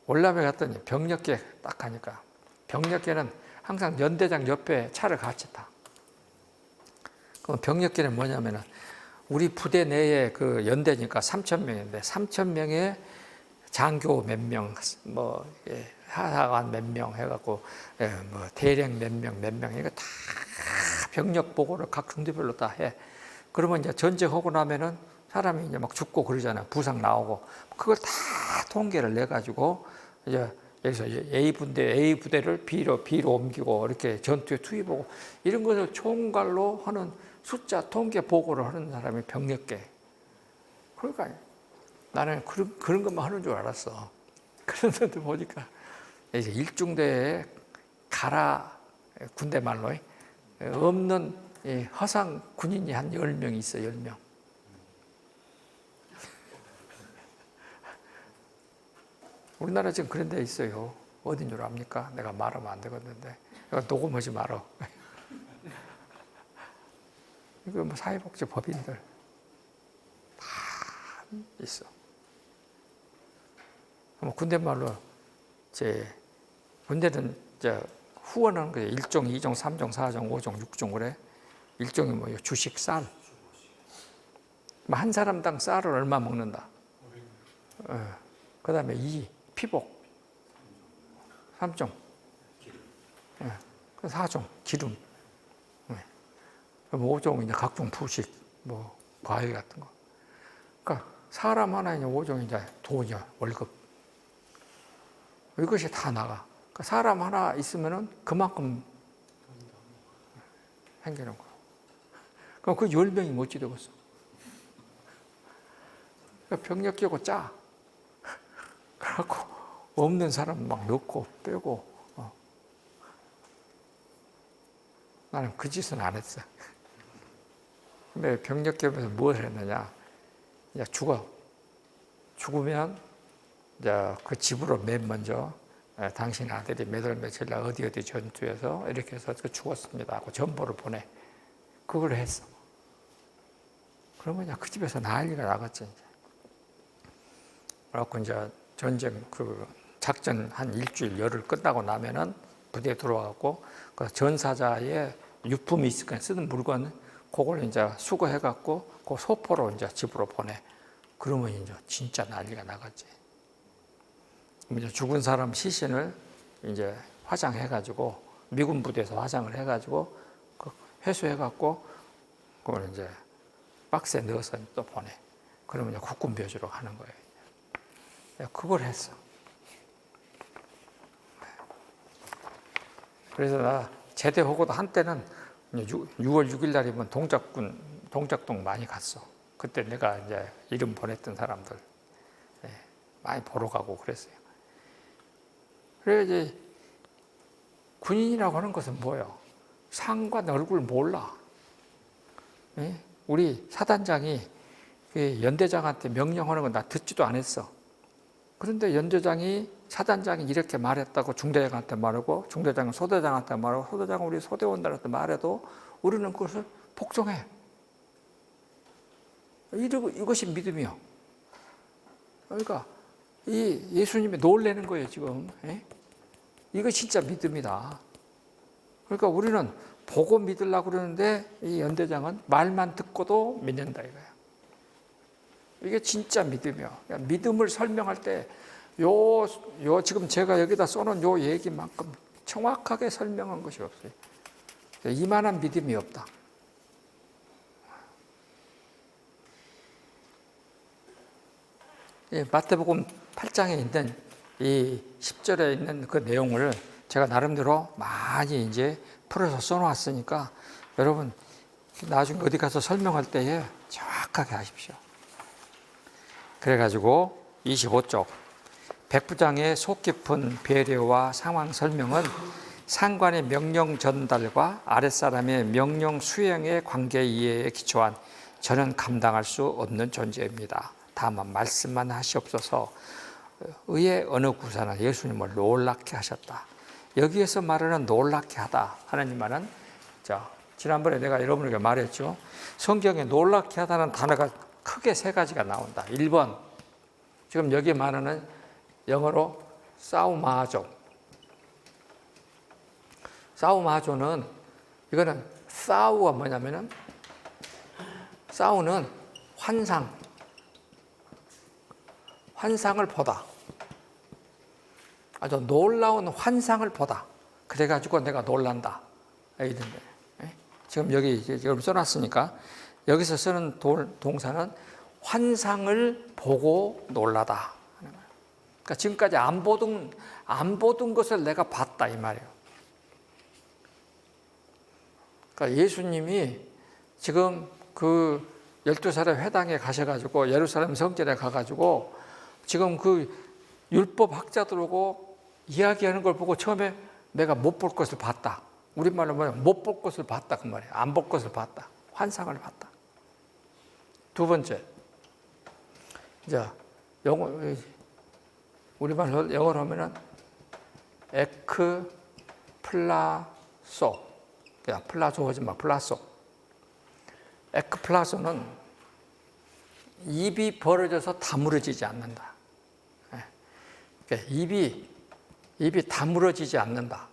Speaker 1: 월남에 갔더니 병력계 딱 가니까 병력계는 항상 연대장 옆에 차를 같이 타. 그럼 병력계는 뭐냐면은 우리 부대 내에 그 연대니까 3,000명인데 3,000명에 장교 몇 명, 뭐 하사관 몇 명 해갖고 뭐 대령 몇 명 이거 다 병력 보고를 각 중대별로 다 해. 그러면 이제 전쟁하고 나면은 사람이 이제 막 죽고 그러잖아요. 부상 나오고 그걸 다 통계를 내 가지고 이제 여기서 A 부대를 B로 옮기고 이렇게 전투에 투입하고 이런 것을 총괄로 하는 숫자 통계 보고를 하는 사람이 병력계. 그러니까 나는 그런 것만 하는 줄 알았어. 그런데 보니까 이제 일중대에 가라 군대 말로 없는 허상 군인이 한 10명 있어. 10명. 우리나라 지금 그런 데 있어요. 어딘 줄 압니까? 내가 말하면 안 되겠는데 이거 녹음하지 말어. 이거 뭐 사회복지 법인들 다 있어. 군대 말로 군대는 후원하는 거예요. 1종, 2종, 3종, 4종, 5종, 6종 그래. 1종이 뭐예요? 주식 쌀. 한 사람당 쌀을 얼마 먹는다. 그 다음에 2, 피복. 3종. 4종, 기름. 5종, 이제 각종 부식, 뭐, 과일 같은 거. 그러니까 사람 하나에 5종 이제 돈이야, 월급. 이것이 다 나가. 그러니까 사람 하나 있으면은 그만큼 생기는 거야. 그럼 그 10명이 못지 되겠어. 그러니까 병력 끼고 짜. 그래갖고 없는 사람 막 넣고 빼고. 나는 그 짓은 안 했어. 근데 병력 끼면서 무엇을 했느냐. 이제 죽어. 죽으면 이제 그 집으로 맨 먼저 당신 아들이 몇 월 며칠 날 어디 전투에서 이렇게 해서 죽었습니다 하고 전보를 보내. 그걸 했어. 그러면 그 집에서 난리가 나갔지. 그래갖고 이제 전쟁 그 작전 한 일주일 열흘 끝나고 나면은 부대에 들어와갖고 그 전사자의 유품이 있으니까 쓰는 물건 그걸 이제 수거해갖고 그 소포로 이제 집으로 보내. 그러면 이제 진짜 난리가 나갔지. 이제 죽은 사람 시신을 이제 화장해가지고 미군 부대에서 화장을 해가지고 회수해갖고 그걸 이제 박스에 넣어서 또 보내. 그러면 이제 국군 묘지로 가는 거예요. 그걸 했어. 그래서 나 제대하고도 한때는 6월 6일 날이면 동작동 많이 갔어. 그때 내가 이제 이름 보냈던 사람들 많이 보러 가고 그랬어요. 그래 이제 군인이라고 하는 것은 뭐예요? 상관 얼굴 몰라. 우리 사단장이 연대장한테 명령하는 건 나 듣지도 않았어. 그런데 연대장이 사단장이 이렇게 말했다고 중대장한테 말하고 중대장은 소대장한테 말하고 소대장은 우리 소대원들한테 말해도 우리는 그것을 복종해. 이것이 믿음이요. 그러니까 이 예수님이 놀라는 거예요 지금. 이거 진짜 믿음이다. 그러니까 우리는 보고 믿으려고 그러는데 이 연대장은 말만 듣고도 믿는다 이거야. 이게 진짜 믿음이요. 그러니까 믿음을 설명할 때 지금 제가 여기다 써놓은 요 얘기만큼 정확하게 설명한 것이 없어요. 이만한 믿음이 없다. 마태복음 8장에 있는 이 10절에 있는 그 내용을 제가 나름대로 많이 이제 풀어서 써놓았으니까 여러분 나중에 어디 가서 설명할 때에 정확하게 하십시오. 그래가지고 25쪽 백부장의 속 깊은 배려와 상황 설명은 상관의 명령 전달과 아랫사람의 명령 수행의 관계 이해에 기초한 저는 감당할 수 없는 존재입니다. 다만 말씀만 하시옵소서. 의의 어느 구사는 예수님을 놀랍게 하셨다. 여기에서 말하는 놀랍게 하다 하는 말은 지난번에 내가 여러분에게 말했죠. 성경에 놀랍게 하다는 단어가 크게 세 가지가 나온다. 1번 지금 여기 말하는 영어로 사우마조. 사우마조는 이거는 사우가 뭐냐면은 사우는 환상을 보다. 아주 놀라운 환상을 보다. 그래가지고 내가 놀란다. 이런데 지금 여기 여러분 써놨으니까 여기서 쓰는 동사는 환상을 보고 놀라다. 그러니까 지금까지 안 보던 것을 내가 봤다 이 말이에요. 그러니까 예수님이 지금 그 12사람의 회당에 가셔가지고 예루살렘 성전에 가가지고 지금 그 율법 학자들하고 이야기하는 걸 보고 처음에 내가 못 볼 것을 봤다. 우리말로 뭐냐면 못 볼 것을 봤다 그 말이에요. 안 볼 것을 봤다. 환상을 봤다. 두 번째, 이제 우리말로 영어로 하면은 에크플라소. 플라소 하지 마. 플라소. 에크플라소는 입이 벌어져서 다물어지지 않는다. 그러니까 입이 다물어지지 않는다.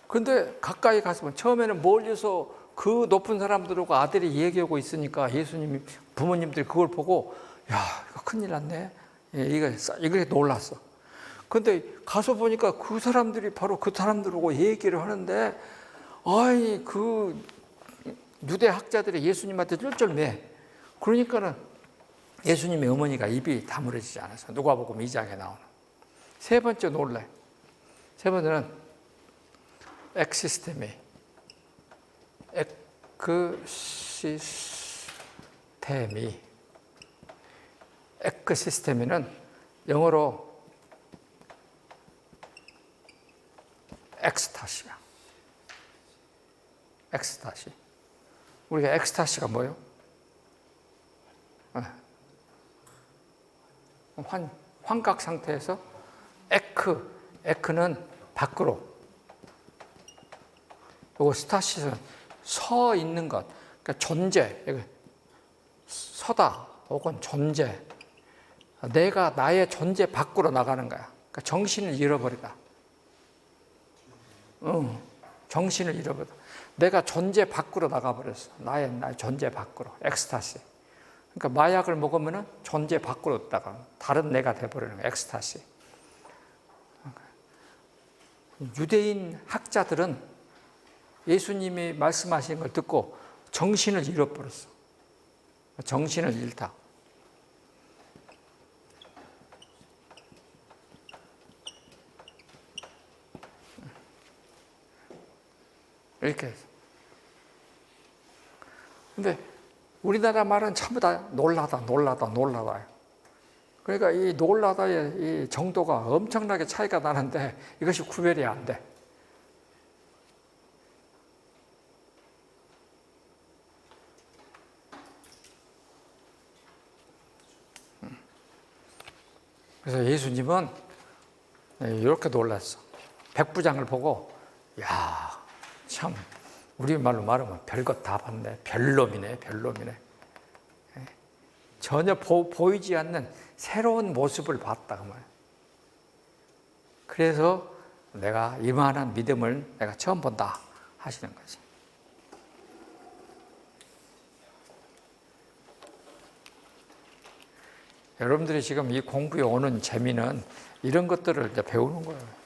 Speaker 1: 그런데 가까이 갔으면 처음에는 멀리서 그 높은 사람들하고 아들이 얘기하고 있으니까 예수님이 부모님들이 그걸 보고 야 이거 큰일 났네. 이거 놀랐어. 그런데 가서 보니까 그 사람들이 바로 그 사람들하고 얘기를 하는데 아이 그 유대 학자들이 예수님한테 쫄쫄매. 그러니까는 예수님의 어머니가 입이 다물어지지 않아서 누가복음 2장에 나오는. 세 번째 놀래. 세 번째는 엑시스테미. 에크시스테미는 영어로 엑스타시야. 엑스타시. 우리가 엑스타시가 뭐예요? 환각 상태에서 에크는 밖으로. 요거 스타시는 서 있는 것, 그러니까 존재, 서다 혹은 존재. 내가 나의 존재 밖으로 나가는 거야. 그러니까 정신을 잃어버리다. 정신을 잃어버려. 내가 존재 밖으로 나가버렸어. 나의 존재 밖으로. 엑스타시. 그러니까 마약을 먹으면 존재 밖으로 나가. 다른 내가 돼버리는 거야. 엑스타시. 유대인 학자들은 예수님이 말씀하신 걸 듣고 정신을 잃어버렸어. 정신을 잃다. 이렇게 해서. 근데 우리나라 말은 전부 다 놀라다. 그러니까 이 놀라다의 이 정도가 엄청나게 차이가 나는데 이것이 구별이 안 돼. 그래서 예수님은 이렇게 놀랐어. 백부장을 보고, 야, 참 우리말로 말하면 별것 다 봤네. 별놈이네. 전혀 보이지 않는 새로운 모습을 봤다 그 말이에요. 그래서 내가 이만한 믿음을 내가 처음 본다 하시는 거지. 여러분들이 지금 이 공부에 오는 재미는 이런 것들을 이제 배우는 거예요.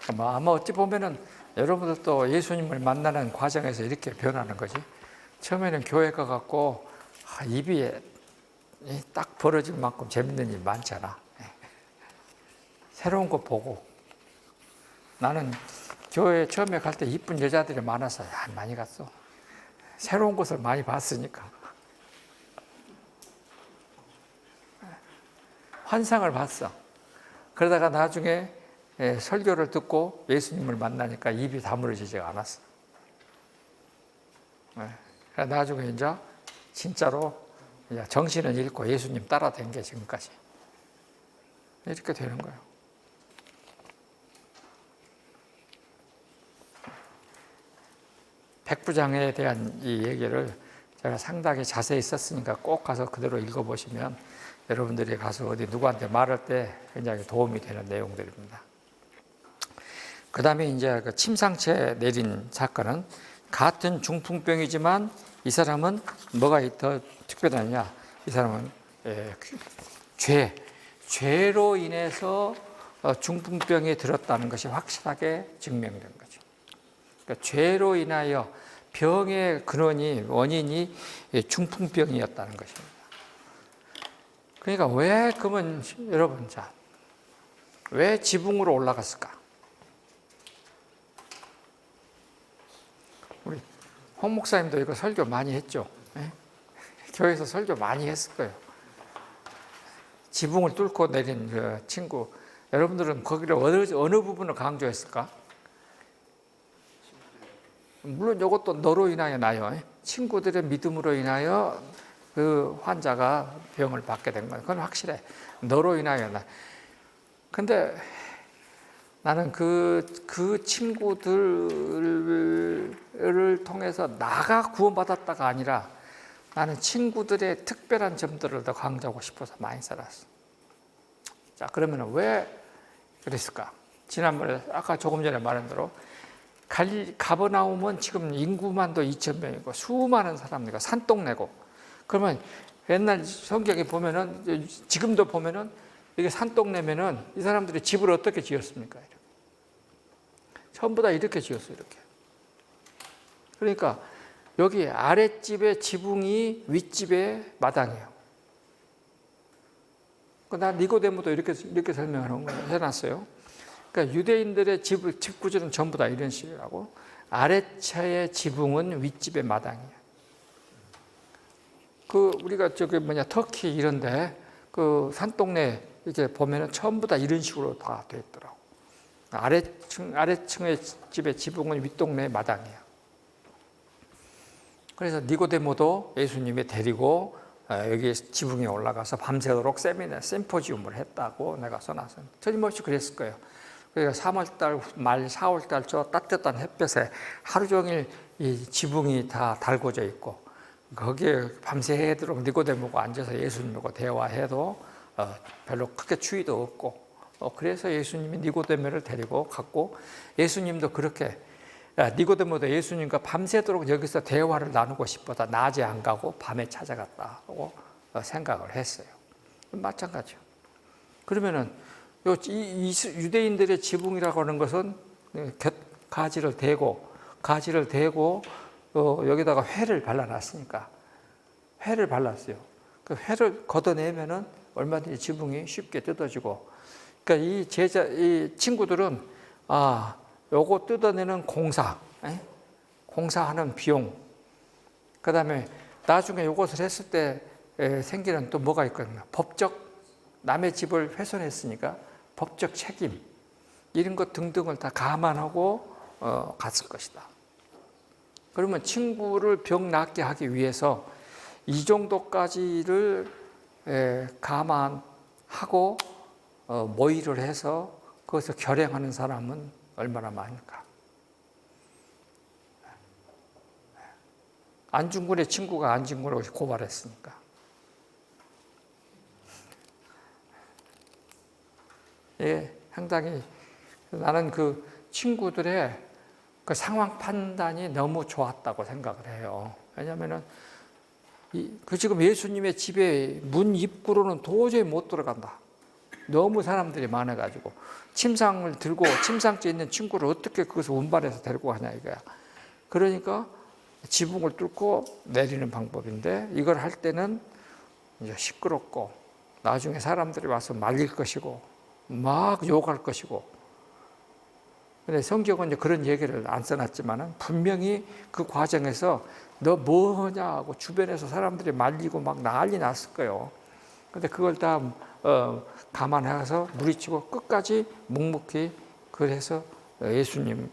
Speaker 1: 아마 어찌 보면은 여러분들도 예수님을 만나는 과정에서 이렇게 변하는 거지. 처음에는 교회 가갖고 입이 딱 벌어질 만큼 재밌는 일 많잖아. 새로운 거 보고. 나는 교회 처음에 갈 때 이쁜 여자들이 많아서 많이 갔어. 새로운 것을 많이 봤으니까. 환상을 봤어. 그러다가 나중에 설교를 듣고 예수님을 만나니까 입이 다물어지지가 않았어. 나중에 이제 진짜로 정신을 잃고 예수님 따라댄 게 지금까지. 이렇게 되는 거예요. 백부장에 대한 이 얘기를 제가 상당히 자세히 썼으니까 꼭 가서 그대로 읽어보시면 여러분들이 가서 어디 누구한테 말할 때 굉장히 도움이 되는 내용들입니다. 그 다음에 이제 그 침상체 내린 사건은 같은 중풍병이지만 이 사람은 뭐가 더 특별하냐? 이 사람은 죄로 인해서 중풍병이 들었다는 것이 확실하게 증명된 거죠. 그러니까 죄로 인하여 병의 원인이 중풍병이었다는 것입니다. 그러니까 왜 그러면 여러분 왜 지붕으로 올라갔을까? 우리 홍 목사님도 이거 설교 많이 했죠. 교회에서 설교 많이 했을 거예요. 지붕을 뚫고 내린 그 친구, 여러분들은 거기를 어느 부분을 강조했을까? 물론 이것도 너로 인하여 나요. 친구들의 믿음으로 인하여 그 환자가 병을 받게 된 거예요. 그건 확실해. 너로 인하여 나. 근데 나는 그 친구들을 통해서 나가 구원받았다가 아니라 나는 친구들의 특별한 점들을 더 강조하고 싶어서 많이 살았어. 자, 그러면 왜 그랬을까? 지난번에 아까 조금 전에 말한 대로 가버나움은 지금 인구만도 2,000명이고 수많은 사람들이 산동네고, 그러면 옛날 성경에 보면은 지금도 보면은 이게 산동네면은 이 사람들이 집을 어떻게 지었습니까? 이렇게. 전부 다 이렇게 지었어요. 이렇게. 그러니까 여기 아랫집의 지붕이 윗집의 마당이에요. 난 니고데모도 이렇게 설명을 해놨어요. 그러니까 유대인들의 집 구조는 전부 다 이런 식이라고. 아랫차의 지붕은 윗집의 마당이에요. 우리가 터키 이런데 그 산동네 이렇게 보면은 전부 다 이런 식으로 다 돼 있더라고. 아래층의 집의 지붕은 윗동네 마당이야. 그래서 니고데모도 예수님이 데리고 여기 지붕에 올라가서 밤새도록 심포지움을 했다고 내가 써놨어요. 틀림없이 그랬을 거예요. 그러니까 3월달 말 4월달 저 따뜻한 햇볕에 하루 종일 이 지붕이 다 달궈져 있고 거기에 밤새도록 니고데모가 앉아서 예수님하고 대화해도 별로 크게 추위도 없고 그래서 예수님이 니고데모를 데리고 갔고 예수님도 그렇게 니고데모도 예수님과 밤새도록 여기서 대화를 나누고 싶어서 낮에 안 가고 밤에 찾아갔다고 생각을 했어요. 마찬가지요. 그러면은 유대인들의 지붕이라고 하는 것은 가지를 대고 여기다가 회를 발라놨으니까 회를 발랐어요. 그 회를 걷어내면은 얼마든지 지붕이 쉽게 뜯어지고, 그러니까 이 친구들은 요거 뜯어내는 공사하는 비용, 그 다음에 나중에 요것을 했을 때 생기는 또 뭐가 있거든요. 남의 집을 훼손했으니까 법적 책임, 이런 것 등등을 다 감안하고 갔을 것이다. 그러면 친구를 병 낫게 하기 위해서 이 정도까지를 감안하고 모의를 해서 그것을 결행하는 사람은 얼마나 많을까. 안중근의 친구가 안중근을 고발했으니까. 상당히 나는 그 친구들의 그 상황 판단이 너무 좋았다고 생각을 해요. 왜냐하면은 지금 예수님의 집에 문 입구로는 도저히 못 들어간다. 너무 사람들이 많아가지고 침상을 들고 침상째 있는 친구를 어떻게 그것을 운반해서 데리고 가냐 이거야. 그러니까 지붕을 뚫고 내리는 방법인데 이걸 할 때는 이제 시끄럽고 나중에 사람들이 와서 말릴 것이고 막 욕할 것이고. 근데 성경은 이제 그런 얘기를 안 써놨지만은 분명히 그 과정에서 너 뭐하냐 하고 주변에서 사람들이 말리고 막 난리 났을 거예요. 근데 그걸 다 감안해서 무리치고 끝까지 묵묵히 그래서 예수님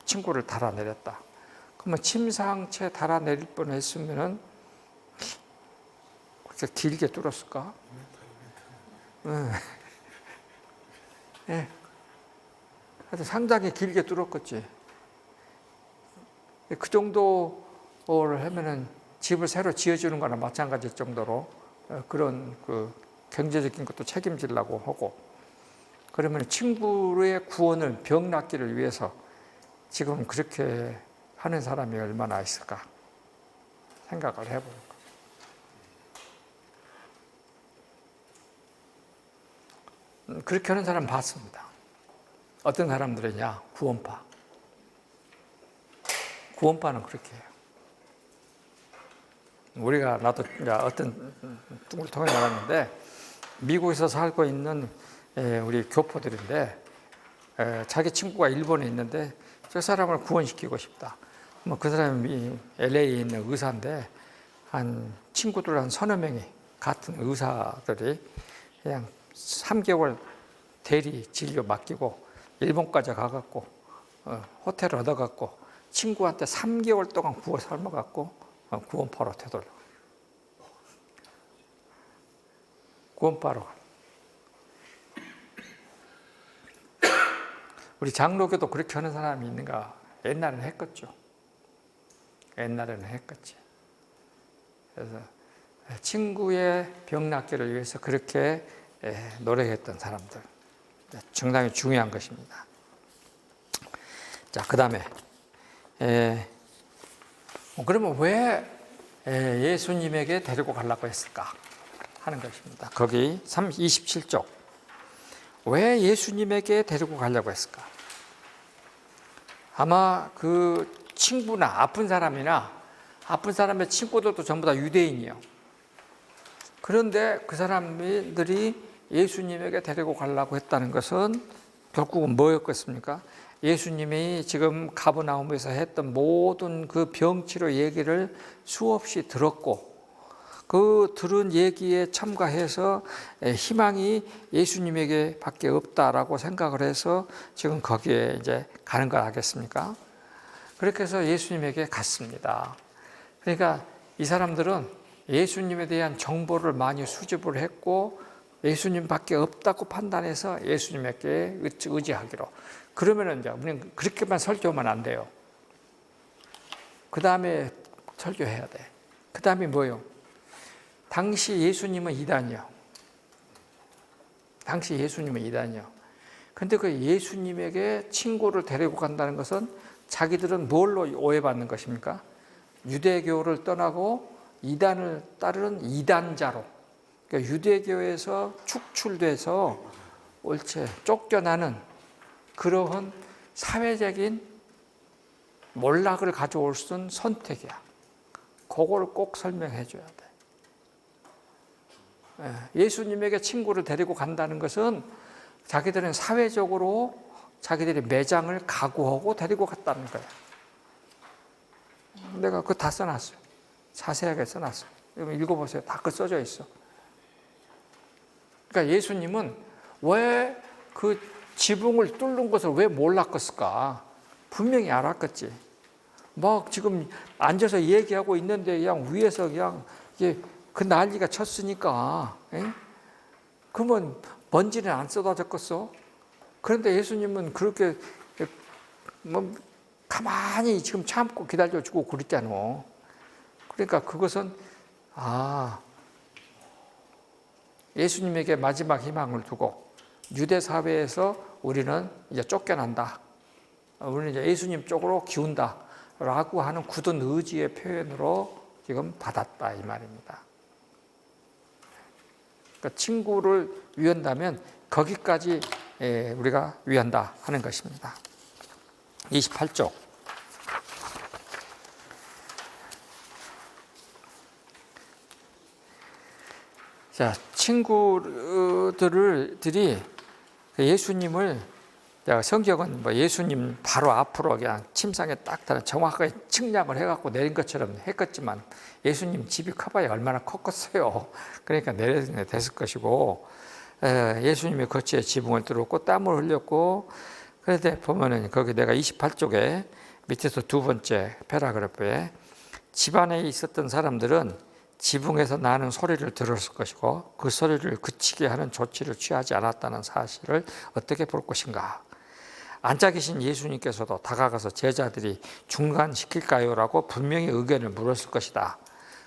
Speaker 1: 친구를 달아내렸다. 그러면 침상채 달아내릴 뻔했으면은 그렇게 길게 뚫었을까? 네. 하여튼 상당히 길게 뚫었겠지. 그 정도를 하면은 집을 새로 지어주는 거나 마찬가지일 정도로 그런 그 경제적인 것도 책임지려고 하고, 그러면 친구의 구원을 병 낫기를 위해서 지금 그렇게 하는 사람이 얼마나 있을까 생각을 해보는 거. 그렇게 하는 사람 봤습니다. 어떤 사람들이냐, 구원파는 그렇게 해요. 나도 어떤 뚱을 통해 나갔는데 미국에서 살고 있는 우리 교포들인데 자기 친구가 일본에 있는데 저 사람을 구원시키고 싶다. 그 사람이 LA에 있는 의사인데 친구들 한 서너 명이 같은 의사들이 그냥 3개월 대리 진료 맡기고 일본까지 가갖고 호텔을 얻어갖고 친구한테 3개월 동안 구워 삶아갖고 구원파로 되돌려. 구원파로. 우리 장로교도 그렇게 하는 사람이 있는가? 옛날에는 했겠죠. 그래서 친구의 병 낫기를 위해서 그렇게 노력했던 사람들. 상당히 중요한 것입니다. 자, 그 다음에 그러면 왜 예수님에게 데리고 가려고 했을까 하는 것입니다. 거기 27쪽. 왜 예수님에게 데리고 가려고 했을까? 아마 그 친구나 아픈 사람의 친구들도 전부 다 유대인이에요. 그런데 그 사람들이 예수님에게 데리고 가려고 했다는 것은 결국은 뭐였겠습니까? 예수님이 지금 가버나움에서 했던 모든 그 병치료 얘기를 수없이 들었고, 그 들은 얘기에 참가해서 희망이 예수님에게 밖에 없다라고 생각을 해서 지금 거기에 이제 가는 거 아겠습니까? 그렇게 해서 예수님에게 갔습니다. 그러니까 이 사람들은 예수님에 대한 정보를 많이 수집을 했고 예수님밖에 없다고 판단해서 예수님에게 의지하기로. 그러면은 이제 우리는 그렇게만 설교하면 안 돼요. 그 다음에 설교해야 돼. 그 다음에 뭐예요? 당시 예수님은 이단이요. 당시 예수님은 이단이요. 근데 그 예수님에게 친구를 데리고 간다는 것은 자기들은 뭘로 오해받는 것입니까? 유대교를 떠나고 이단을 따르는 이단자로. 그러니까 유대교에서 축출돼서 옳지 쫓겨나는 그러한 사회적인 몰락을 가져올 수 있는 선택이야. 그걸 꼭 설명해 줘야 돼. 예수님에게 친구를 데리고 간다는 것은 자기들은 사회적으로 자기들의 매장을 각오하고 데리고 갔다는 거야. 내가 그거 다 써놨어요. 자세하게 써놨어요. 읽어보세요. 다 그 써져 있어. 그러니까 예수님은 왜 그 지붕을 뚫는 것을 왜 몰랐겠을까? 분명히 알았겠지. 막 지금 앉아서 얘기하고 있는데 그냥 위에서 그냥 이게 그 난리가 쳤으니까. 그러면 먼지는 안 쏟아졌겠어? 그런데 예수님은 그렇게 뭐 가만히 지금 참고 기다려주고 그랬잖아. 그러니까 그것은 예수님에게 마지막 희망을 두고 유대 사회에서 우리는 이제 쫓겨난다. 우리는 이제 예수님 쪽으로 기운다. 라고 하는 굳은 의지의 표현으로 지금 받았다 이 말입니다. 그러니까 친구를 위한다면 거기까지 우리가 위한다 하는 것입니다. 28쪽. 자, 친구들이 예수님을, 성경은 뭐 예수님 바로 앞으로 그냥 침상에 딱 정확하게 측량을 해갖고 내린 것처럼 했겠지만 예수님 집이 커봐야 얼마나 컸겠어요. 그러니까 내렸을 것이고, 예수님이 거치에 지붕을 뚫었고 땀을 흘렸고, 그런데 보면은 거기 내가 28쪽에 밑에서 두 번째 패러그래프에 집안에 있었던 사람들은 지붕에서 나는 소리를 들었을 것이고 그 소리를 그치게 하는 조치를 취하지 않았다는 사실을 어떻게 볼 것인가. 앉아 계신 예수님께서도 다가가서 제자들이 중단시킬까요? 라고 분명히 의견을 물었을 것이다.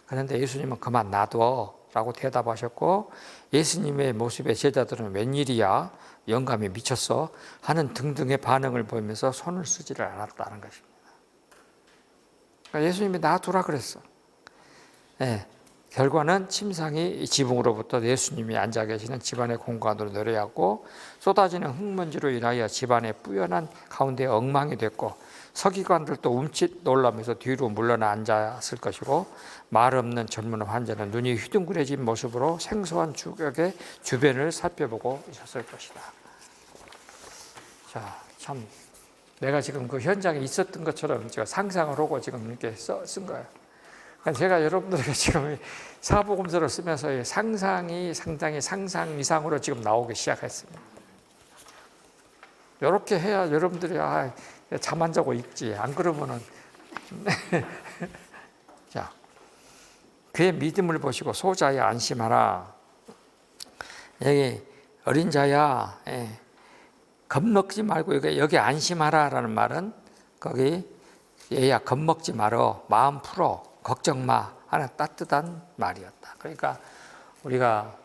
Speaker 1: 그런데 예수님은 그만 놔둬 라고 대답하셨고 예수님의 모습에 제자들은 웬일이야? 영감이 미쳤어? 하는 등등의 반응을 보이면서 손을 쓰지를 않았다는 것입니다. 그러니까 예수님이 놔두라 그랬어. 결과는 침상이 지붕으로부터 예수님이 앉아 계시는 집안의 공간으로 내려왔고 쏟아지는 흙먼지로 인하여 집안의 뿌연한 가운데 엉망이 됐고 서기관들도 움찔 놀라면서 뒤로 물러나 앉았을 것이고 말 없는 젊은 환자는 눈이 휘둥그레진 모습으로 생소한 추격의 주변을 살펴보고 있었을 것이다. 자, 참 내가 지금 그 현장에 있었던 것처럼 제가 상상을 하고 지금 이렇게 쓴 거예요. 제가 여러분들에게 지금 사복음서를 쓰면서 상상이 상당히 상상 이상으로 지금 나오기 시작했습니다. 이렇게 해야 여러분들이 잠 안 자고 읽지. 안 그러면은 자, 그의 믿음을 보시고 소자야 안심하라. 여기 어린 자야 겁먹지 말고 여기 안심하라라는 말은 거기 얘야 겁먹지 말어 마음 풀어 걱정 마 하는 따뜻한 말이었다. 그러니까 우리가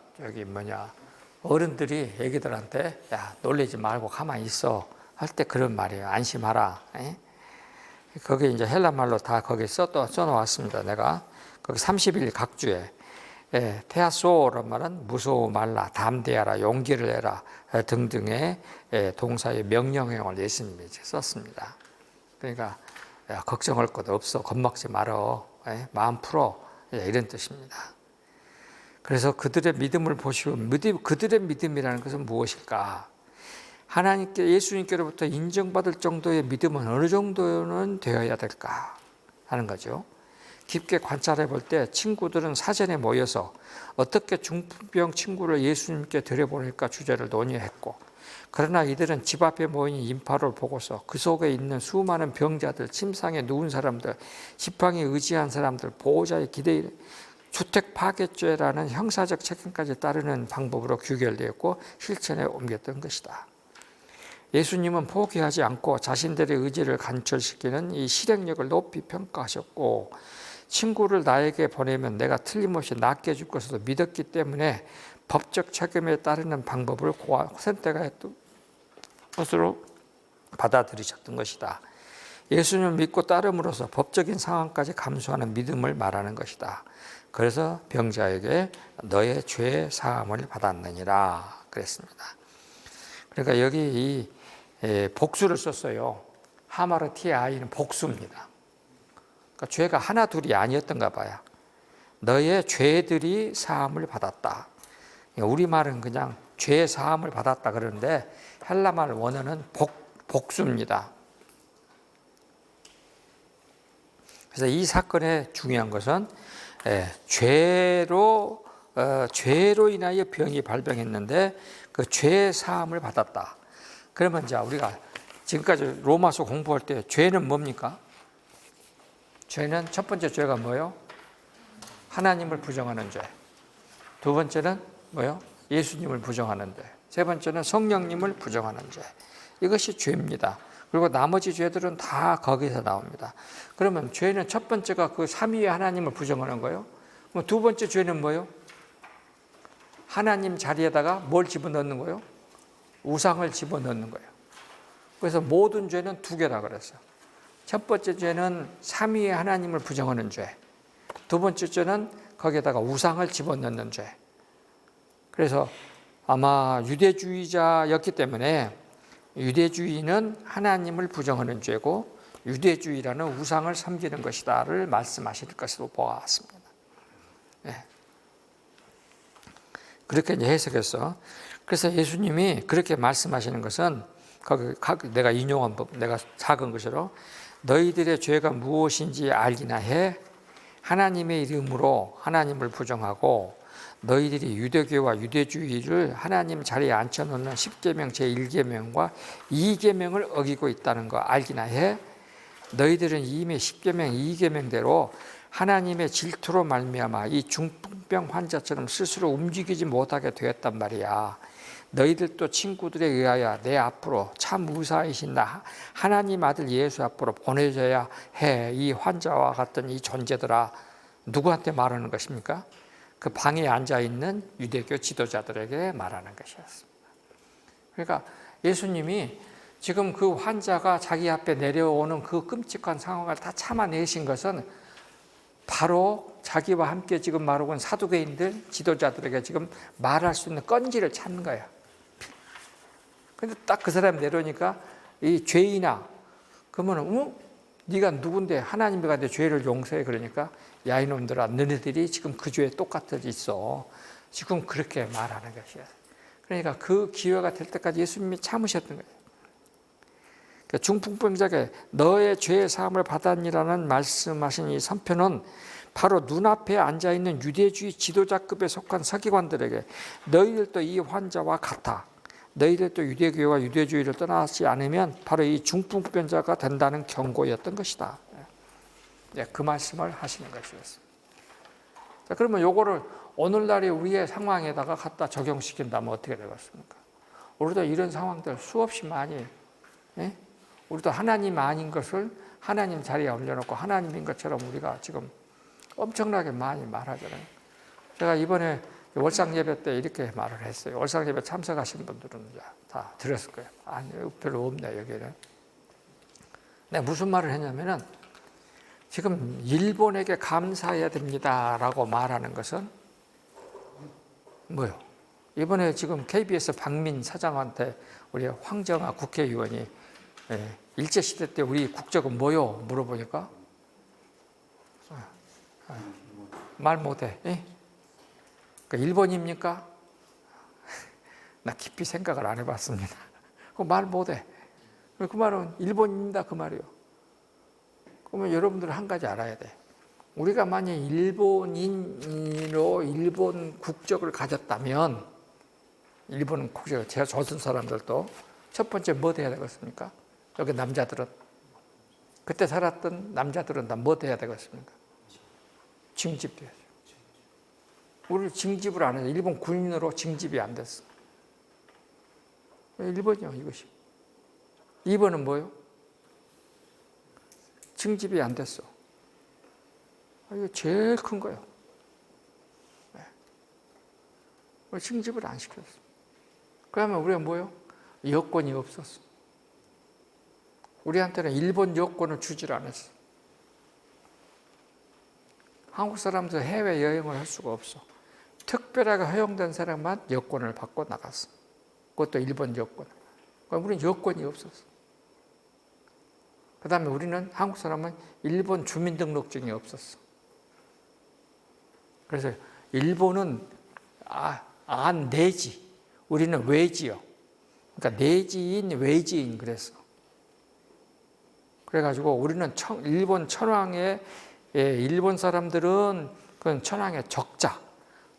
Speaker 1: 어른들이 애기들한테 야 놀리지 말고 가만히 있어 할 때 그런 말이에요. 안심하라. 거기 이제 헬라 말로 다 거기 써놓았습니다. 내가 거기 30일 각주에 테아소라는 말은 무서워 말라, 담대하라, 용기를 내라 등등의 동사의 명령형을 예수님이 썼습니다. 그러니까 야, 걱정할 것 없어, 겁먹지 말어, 마음 풀어 이런 뜻입니다. 그래서 그들의 믿음을 보시고 그들의 믿음이라는 것은 무엇일까? 하나님께 예수님께로부터 인정받을 정도의 믿음은 어느 정도는 되어야 될까 하는 거죠. 깊게 관찰해 볼 때 친구들은 사전에 모여서 어떻게 중풍병 친구를 예수님께 들여보낼까 주제를 논의했고, 그러나 이들은 집 앞에 모인 인파를 보고서 그 속에 있는 수많은 병자들, 침상에 누운 사람들, 지팡이 의지한 사람들, 보호자의 기대, 주택 파괴죄라는 형사적 책임까지 따르는 방법으로 규결되었고 실천에 옮겼던 것이다. 예수님은 포기하지 않고 자신들의 의지를 관철시키는 이 실행력을 높이 평가하셨고, 친구를 나에게 보내면 내가 틀림없이 낫게 해줄 것으로 믿었기 때문에 법적 책임에 따르는 방법을 선택했던 것으로 받아들이셨던 것이다. 예수님을 믿고 따름으로써 법적인 상황까지 감수하는 믿음을 말하는 것이다. 그래서 병자에게 너의 죄 사함을 받았느니라 그랬습니다. 그러니까 여기 이 복수를 썼어요. 하마르티아이는 복수입니다. 그러니까 죄가 하나 둘이 아니었던가 봐요. 너의 죄들이 사함을 받았다. 우리말은 그냥 죄 사함을 받았다 그러는데 헬라말 원어는 복수입니다. 그래서 이 사건의 중요한 것은 죄로 인하여 병이 발병했는데 그 죄 사함을 받았다. 그러면 이제 우리가 지금까지 로마서 공부할 때 죄는 뭡니까? 죄는 첫 번째 죄가 뭐예요? 하나님을 부정하는 죄. 두 번째는 뭐예요? 예수님을 부정하는 죄. 세 번째는 성령님을 부정하는 죄. 이것이 죄입니다. 그리고 나머지 죄들은 다 거기서 나옵니다. 그러면 죄는 첫 번째가 그 삼위의 하나님을 부정하는 거예요. 그럼 두 번째 죄는 뭐예요? 하나님 자리에다가 뭘 집어넣는 거예요? 우상을 집어넣는 거예요. 그래서 모든 죄는 두 개라 그랬어요. 첫 번째 죄는 삼위의 하나님을 부정하는 죄. 두 번째 죄는 거기에다가 우상을 집어넣는 죄. 그래서 아마 유대주의자였기 때문에 유대주의는 하나님을 부정하는 죄고 유대주의라는 우상을 섬기는 것이다를 말씀하실 것으로 보았습니다. 네. 그렇게 이제 해석해서 그래서 예수님이 그렇게 말씀하시는 것은 내가 인용한 법, 내가 작은 것으로 너희들의 죄가 무엇인지 알기나 해. 하나님의 이름으로 하나님을 부정하고 너희들이 유대교와 유대주의를 하나님 자리에 앉혀놓는 10계명 제1계명과 2계명을 어기고 있다는 거 알기나 해. 너희들은 이미 10계명 2계명대로 하나님의 질투로 말미암아 이 중풍병 환자처럼 스스로 움직이지 못하게 되었단 말이야. 너희들도 친구들에 의하여 내 앞으로 참 의사이신 나 하나님 아들 예수 앞으로 보내줘야 해. 이 환자와 같은 이 존재들아. 누구한테 말하는 것입니까? 그 방에 앉아있는 유대교 지도자들에게 말하는 것이었습니다. 그러니까 예수님이 지금 그 환자가 자기 앞에 내려오는 그 끔찍한 상황을 다 참아내신 것은 바로 자기와 함께 지금 말하고 있는 사두개인들, 지도자들에게 지금 말할 수 있는 건지를 찾는 거예요. 근데 딱 그 사람이 내려오니까 이 죄인아, 그러면 네가 누군데 하나님이 내 죄를 용서해. 그러니까 야 이놈들아, 너네들이 지금 그 죄에 똑같이 있어. 지금 그렇게 말하는 것이야. 그러니까 그 기회가 될 때까지 예수님이 참으셨던 거예요. 그러니까 중풍병자에게 너의 죄의 사함을 받았니라는 말씀하신 이 선표는 바로 눈앞에 앉아있는 유대주의 지도자급에 속한 서기관들에게 너희들도 이 환자와 같아. 너희들도 유대교와 유대주의를 떠나지 않으면 바로 이 중풍병자가 된다는 경고였던 것이다. 그 말씀을 하시는 것이었습니다. 자, 그러면 요거를 오늘날의 우리의 상황에다가 갖다 적용시킨다면 어떻게 되겠습니까? 우리도 이런 상황들 수없이 많이, 우리도 하나님 아닌 것을 하나님 자리에 올려놓고 하나님인 것처럼 우리가 지금 엄청나게 많이 말하잖아요. 제가 이번에 월상 예배 때 이렇게 말을 했어요. 월상 예배 참석하신 분들은 다 들었을 거예요. 아니, 별로 없네, 여기는. 내가 무슨 말을 했냐면은 지금 일본에게 감사해야 됩니다라고 말하는 것은 뭐요? 이번에 지금 KBS 박민 사장한테 우리 황정아 국회의원이 일제시대 때 우리 국적은 뭐요? 물어보니까 말 못해. 그러니까 일본입니까? 나 깊이 생각을 안 해봤습니다. 그 말 못해. 그 말은 일본입니다 그 말이요. 그러면 여러분들은 한 가지 알아야 돼. 우리가 만약 일본인으로 일본 국적을 가졌다면, 일본 국적, 제가 조선 사람들도 첫 번째 뭐 돼야 되겠습니까? 여기 남자들은, 그때 살았던 남자들은 다 뭐 돼야 되겠습니까? 징집돼야죠. 우리 징집을 안 해서 일본 군인으로 징집이 안 됐어. 1번이요, 이것이. 2번은 뭐요? 징집이 안 됐어. 이게 제일 큰 거예요. 네. 징집을 안 시켰어. 그러면 우리가 뭐요? 여권이 없었어. 우리한테는 일본 여권을 주질 않았어. 한국 사람들 해외 여행을 할 수가 없어. 특별하게 허용된 사람만 여권을 받고 나갔어. 그것도 일본 여권. 그러니까 우리는 여권이 없었어. 그 다음에 우리는 한국 사람은 일본 주민등록증이 없었어. 그래서 일본은 안 내지, 우리는 외지요. 그러니까 내지인 외지인 그랬어. 그래가지고 우리는 일본 천황의 일본 사람들은 그건 천황의 적자,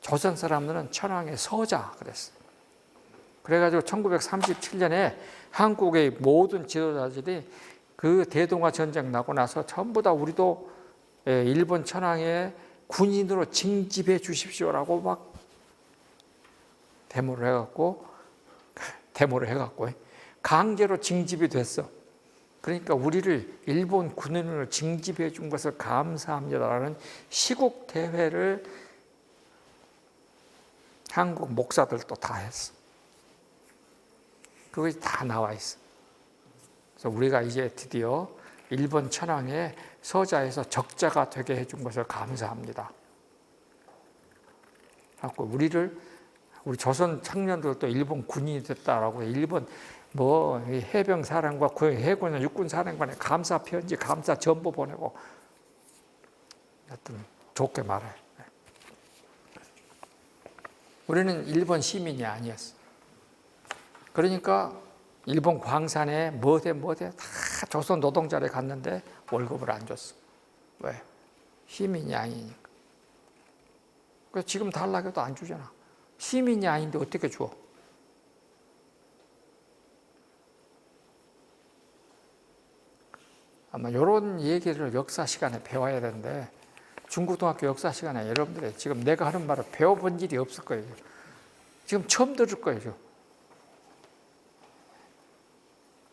Speaker 1: 조선 사람들은 천황의 서자 그랬어. 그래가지고 1937년에 한국의 모든 지도자들이 그 대동아 전쟁 나고 나서 전부 다 우리도 일본 천황의 군인으로 징집해 주십시오라고 막 데모를 해갖고 강제로 징집이 됐어. 그러니까 우리를 일본 군인으로 징집해 준 것을 감사합니다라는 시국 대회를 한국 목사들도 다 했어. 그것이 다 나와 있어. 그래서 우리가 이제 드디어 일본 천황의 서자에서 적자가 되게 해준 것을 감사합니다. 우리 조선 청년들도 일본 군인이 됐다라고 일본 해병 사령관, 해군 육군 사령관에 감사 편지, 감사 전보 보내고 하여튼 좋게 말해. 우리는 일본 시민이 아니었어. 그러니까 일본 광산에 뭐대 다 조선 노동자를 갔는데 월급을 안 줬어. 왜? 시민이 아니니까. 그래서 지금 달라고 해도 안 주잖아. 시민이 아닌데 어떻게 줘? 아마 이런 얘기를 역사 시간에 배워야 되는데 중고등학교 역사 시간에 여러분들이 지금 내가 하는 말을 배워본 일이 없을 거예요. 지금 처음 들을 거예요.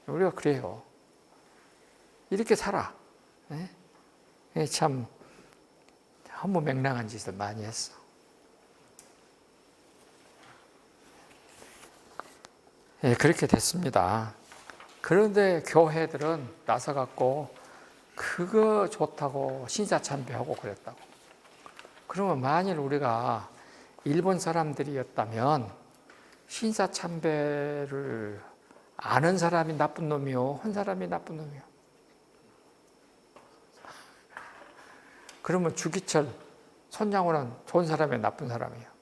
Speaker 1: 우리가 그래요. 이렇게 살아. 참 허무맹랑한 짓을 많이 했어. 그렇게 됐습니다. 그런데 교회들은 나서갖고 그거 좋다고 신사참배하고 그랬다고. 그러면 만일 우리가 일본 사람들이었다면 신사참배를 아는 사람이 나쁜 놈이요, 한 사람이 나쁜 놈이요. 그러면 주기철, 손양호는 좋은 사람이 나쁜 사람이에요.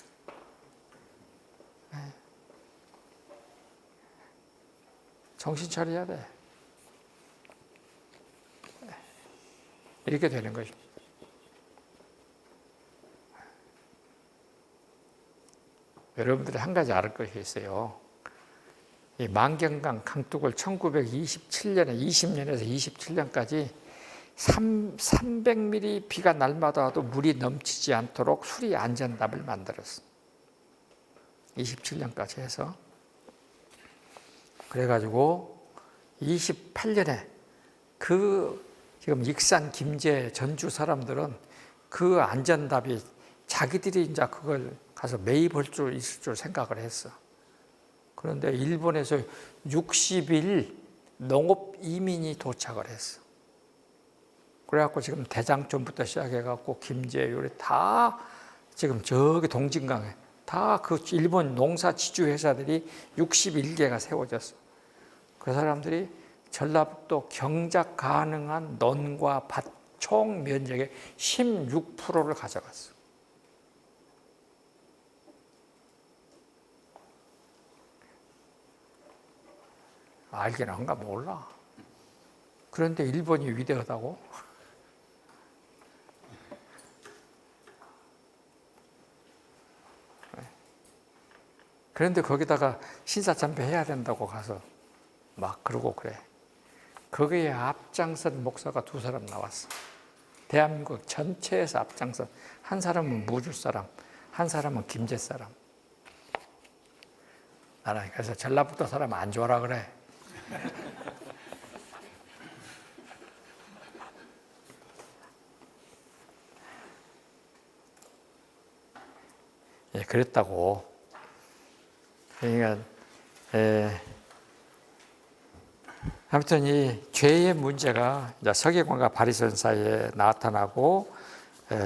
Speaker 1: 정신 차려야 돼. 이렇게 되는 거죠. 여러분들이 한 가지 알을 것이 있어요. 이 만경강 강둑을 1927년에 20년에서 27년까지 300mm 비가 날마다 와도 물이 넘치지 않도록 수리 안전담을 만들었어. 27년까지 해서. 그래가지고 28년에 지금 익산, 김제, 전주 사람들은 그 안전답이 자기들이 이제 그걸 가서 매입할 줄 있을 줄 생각을 했어. 그런데 일본에서 60일 농업 이민이 도착을 했어. 그래갖고 지금 대장촌부터 시작해갖고 김제, 요리 다 지금 저기 동진강에 다 그 일본 농사 지주 회사들이 61개가 세워졌어. 그 사람들이 전라북도 경작 가능한 논과 밭 총 면적의 16%를 가져갔어. 알긴 한가 몰라. 그런데 일본이 위대하다고? 그런데 거기다가 신사참배 해야 된다고 가서 막 그러고 그래. 거기에 앞장선 목사가 2사람 나왔어. 대한민국 전체에서 앞장선. 한 사람은 무주 사람, 한 사람은 김제 사람. 나는 그래서 전라북도 사람 안 좋아라 그래. 예, 그랬다고. 그러니까 아무튼 이 죄의 문제가 이제 서기관과 바리새인 사이에 나타나고,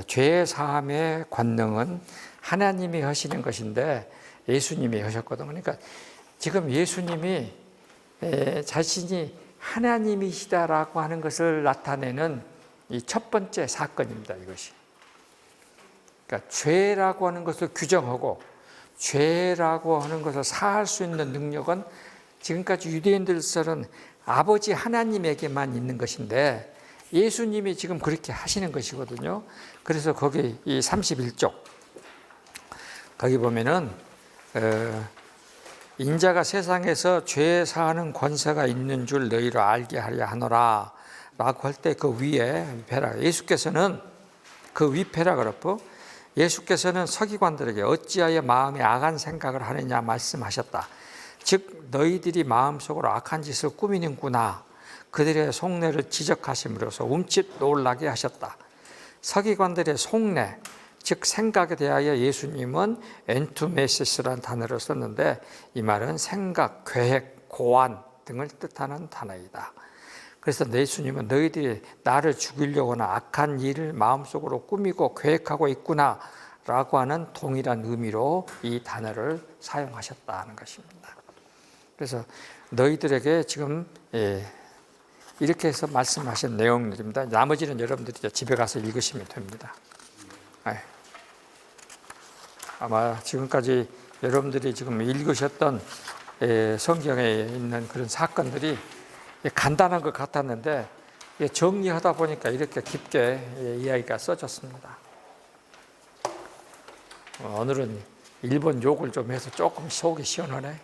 Speaker 1: 죄의 사함의 권능은 하나님이 하시는 것인데 예수님이 하셨거든. 그러니까 지금 예수님이 자신이 하나님이시다라고 하는 것을 나타내는 이 첫 번째 사건입니다. 이것이. 그러니까 죄라고 하는 것을 규정하고 죄라고 하는 것을 사할 수 있는 능력은 지금까지 유대인들서는 아버지 하나님에게만 있는 것인데 예수님이 지금 그렇게 하시는 것이거든요. 그래서 거기 이 31쪽 거기 보면은 인자가 세상에서 죄 사하는 권세가 있는 줄 너희로 알게 하려 하노라 라고 할 때 그 위에 위패라, 예수께서는 그 위패라 그랬고, 예수께서는 서기관들에게 어찌하여 마음에 악한 생각을 하느냐 말씀하셨다. 즉 너희들이 마음속으로 악한 짓을 꾸미는구나. 그들의 속내를 지적하심으로써 움찔 놀라게 하셨다. 서기관들의 속내, 즉 생각에 대하여 예수님은 엔투메시스라는 단어를 썼는데 이 말은 생각, 계획, 고안 등을 뜻하는 단어이다. 그래서 예수님은 너희들이 나를 죽이려고 하는 악한 일을 마음속으로 꾸미고 계획하고 있구나 라고 하는 동일한 의미로 이 단어를 사용하셨다는 것입니다. 그래서 너희들에게 지금 이렇게 해서 말씀하신 내용들입니다. 나머지는 여러분들이 집에 가서 읽으시면 됩니다. 아마 지금까지 여러분들이 지금 읽으셨던 성경에 있는 그런 사건들이 간단한 것 같았는데 정리하다 보니까 이렇게 깊게 이야기가 써졌습니다. 오늘은 일본 욕을 좀 해서 조금 속이 시원하네.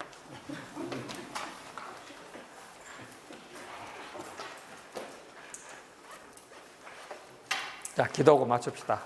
Speaker 1: 자, 기도하고 마칩시다.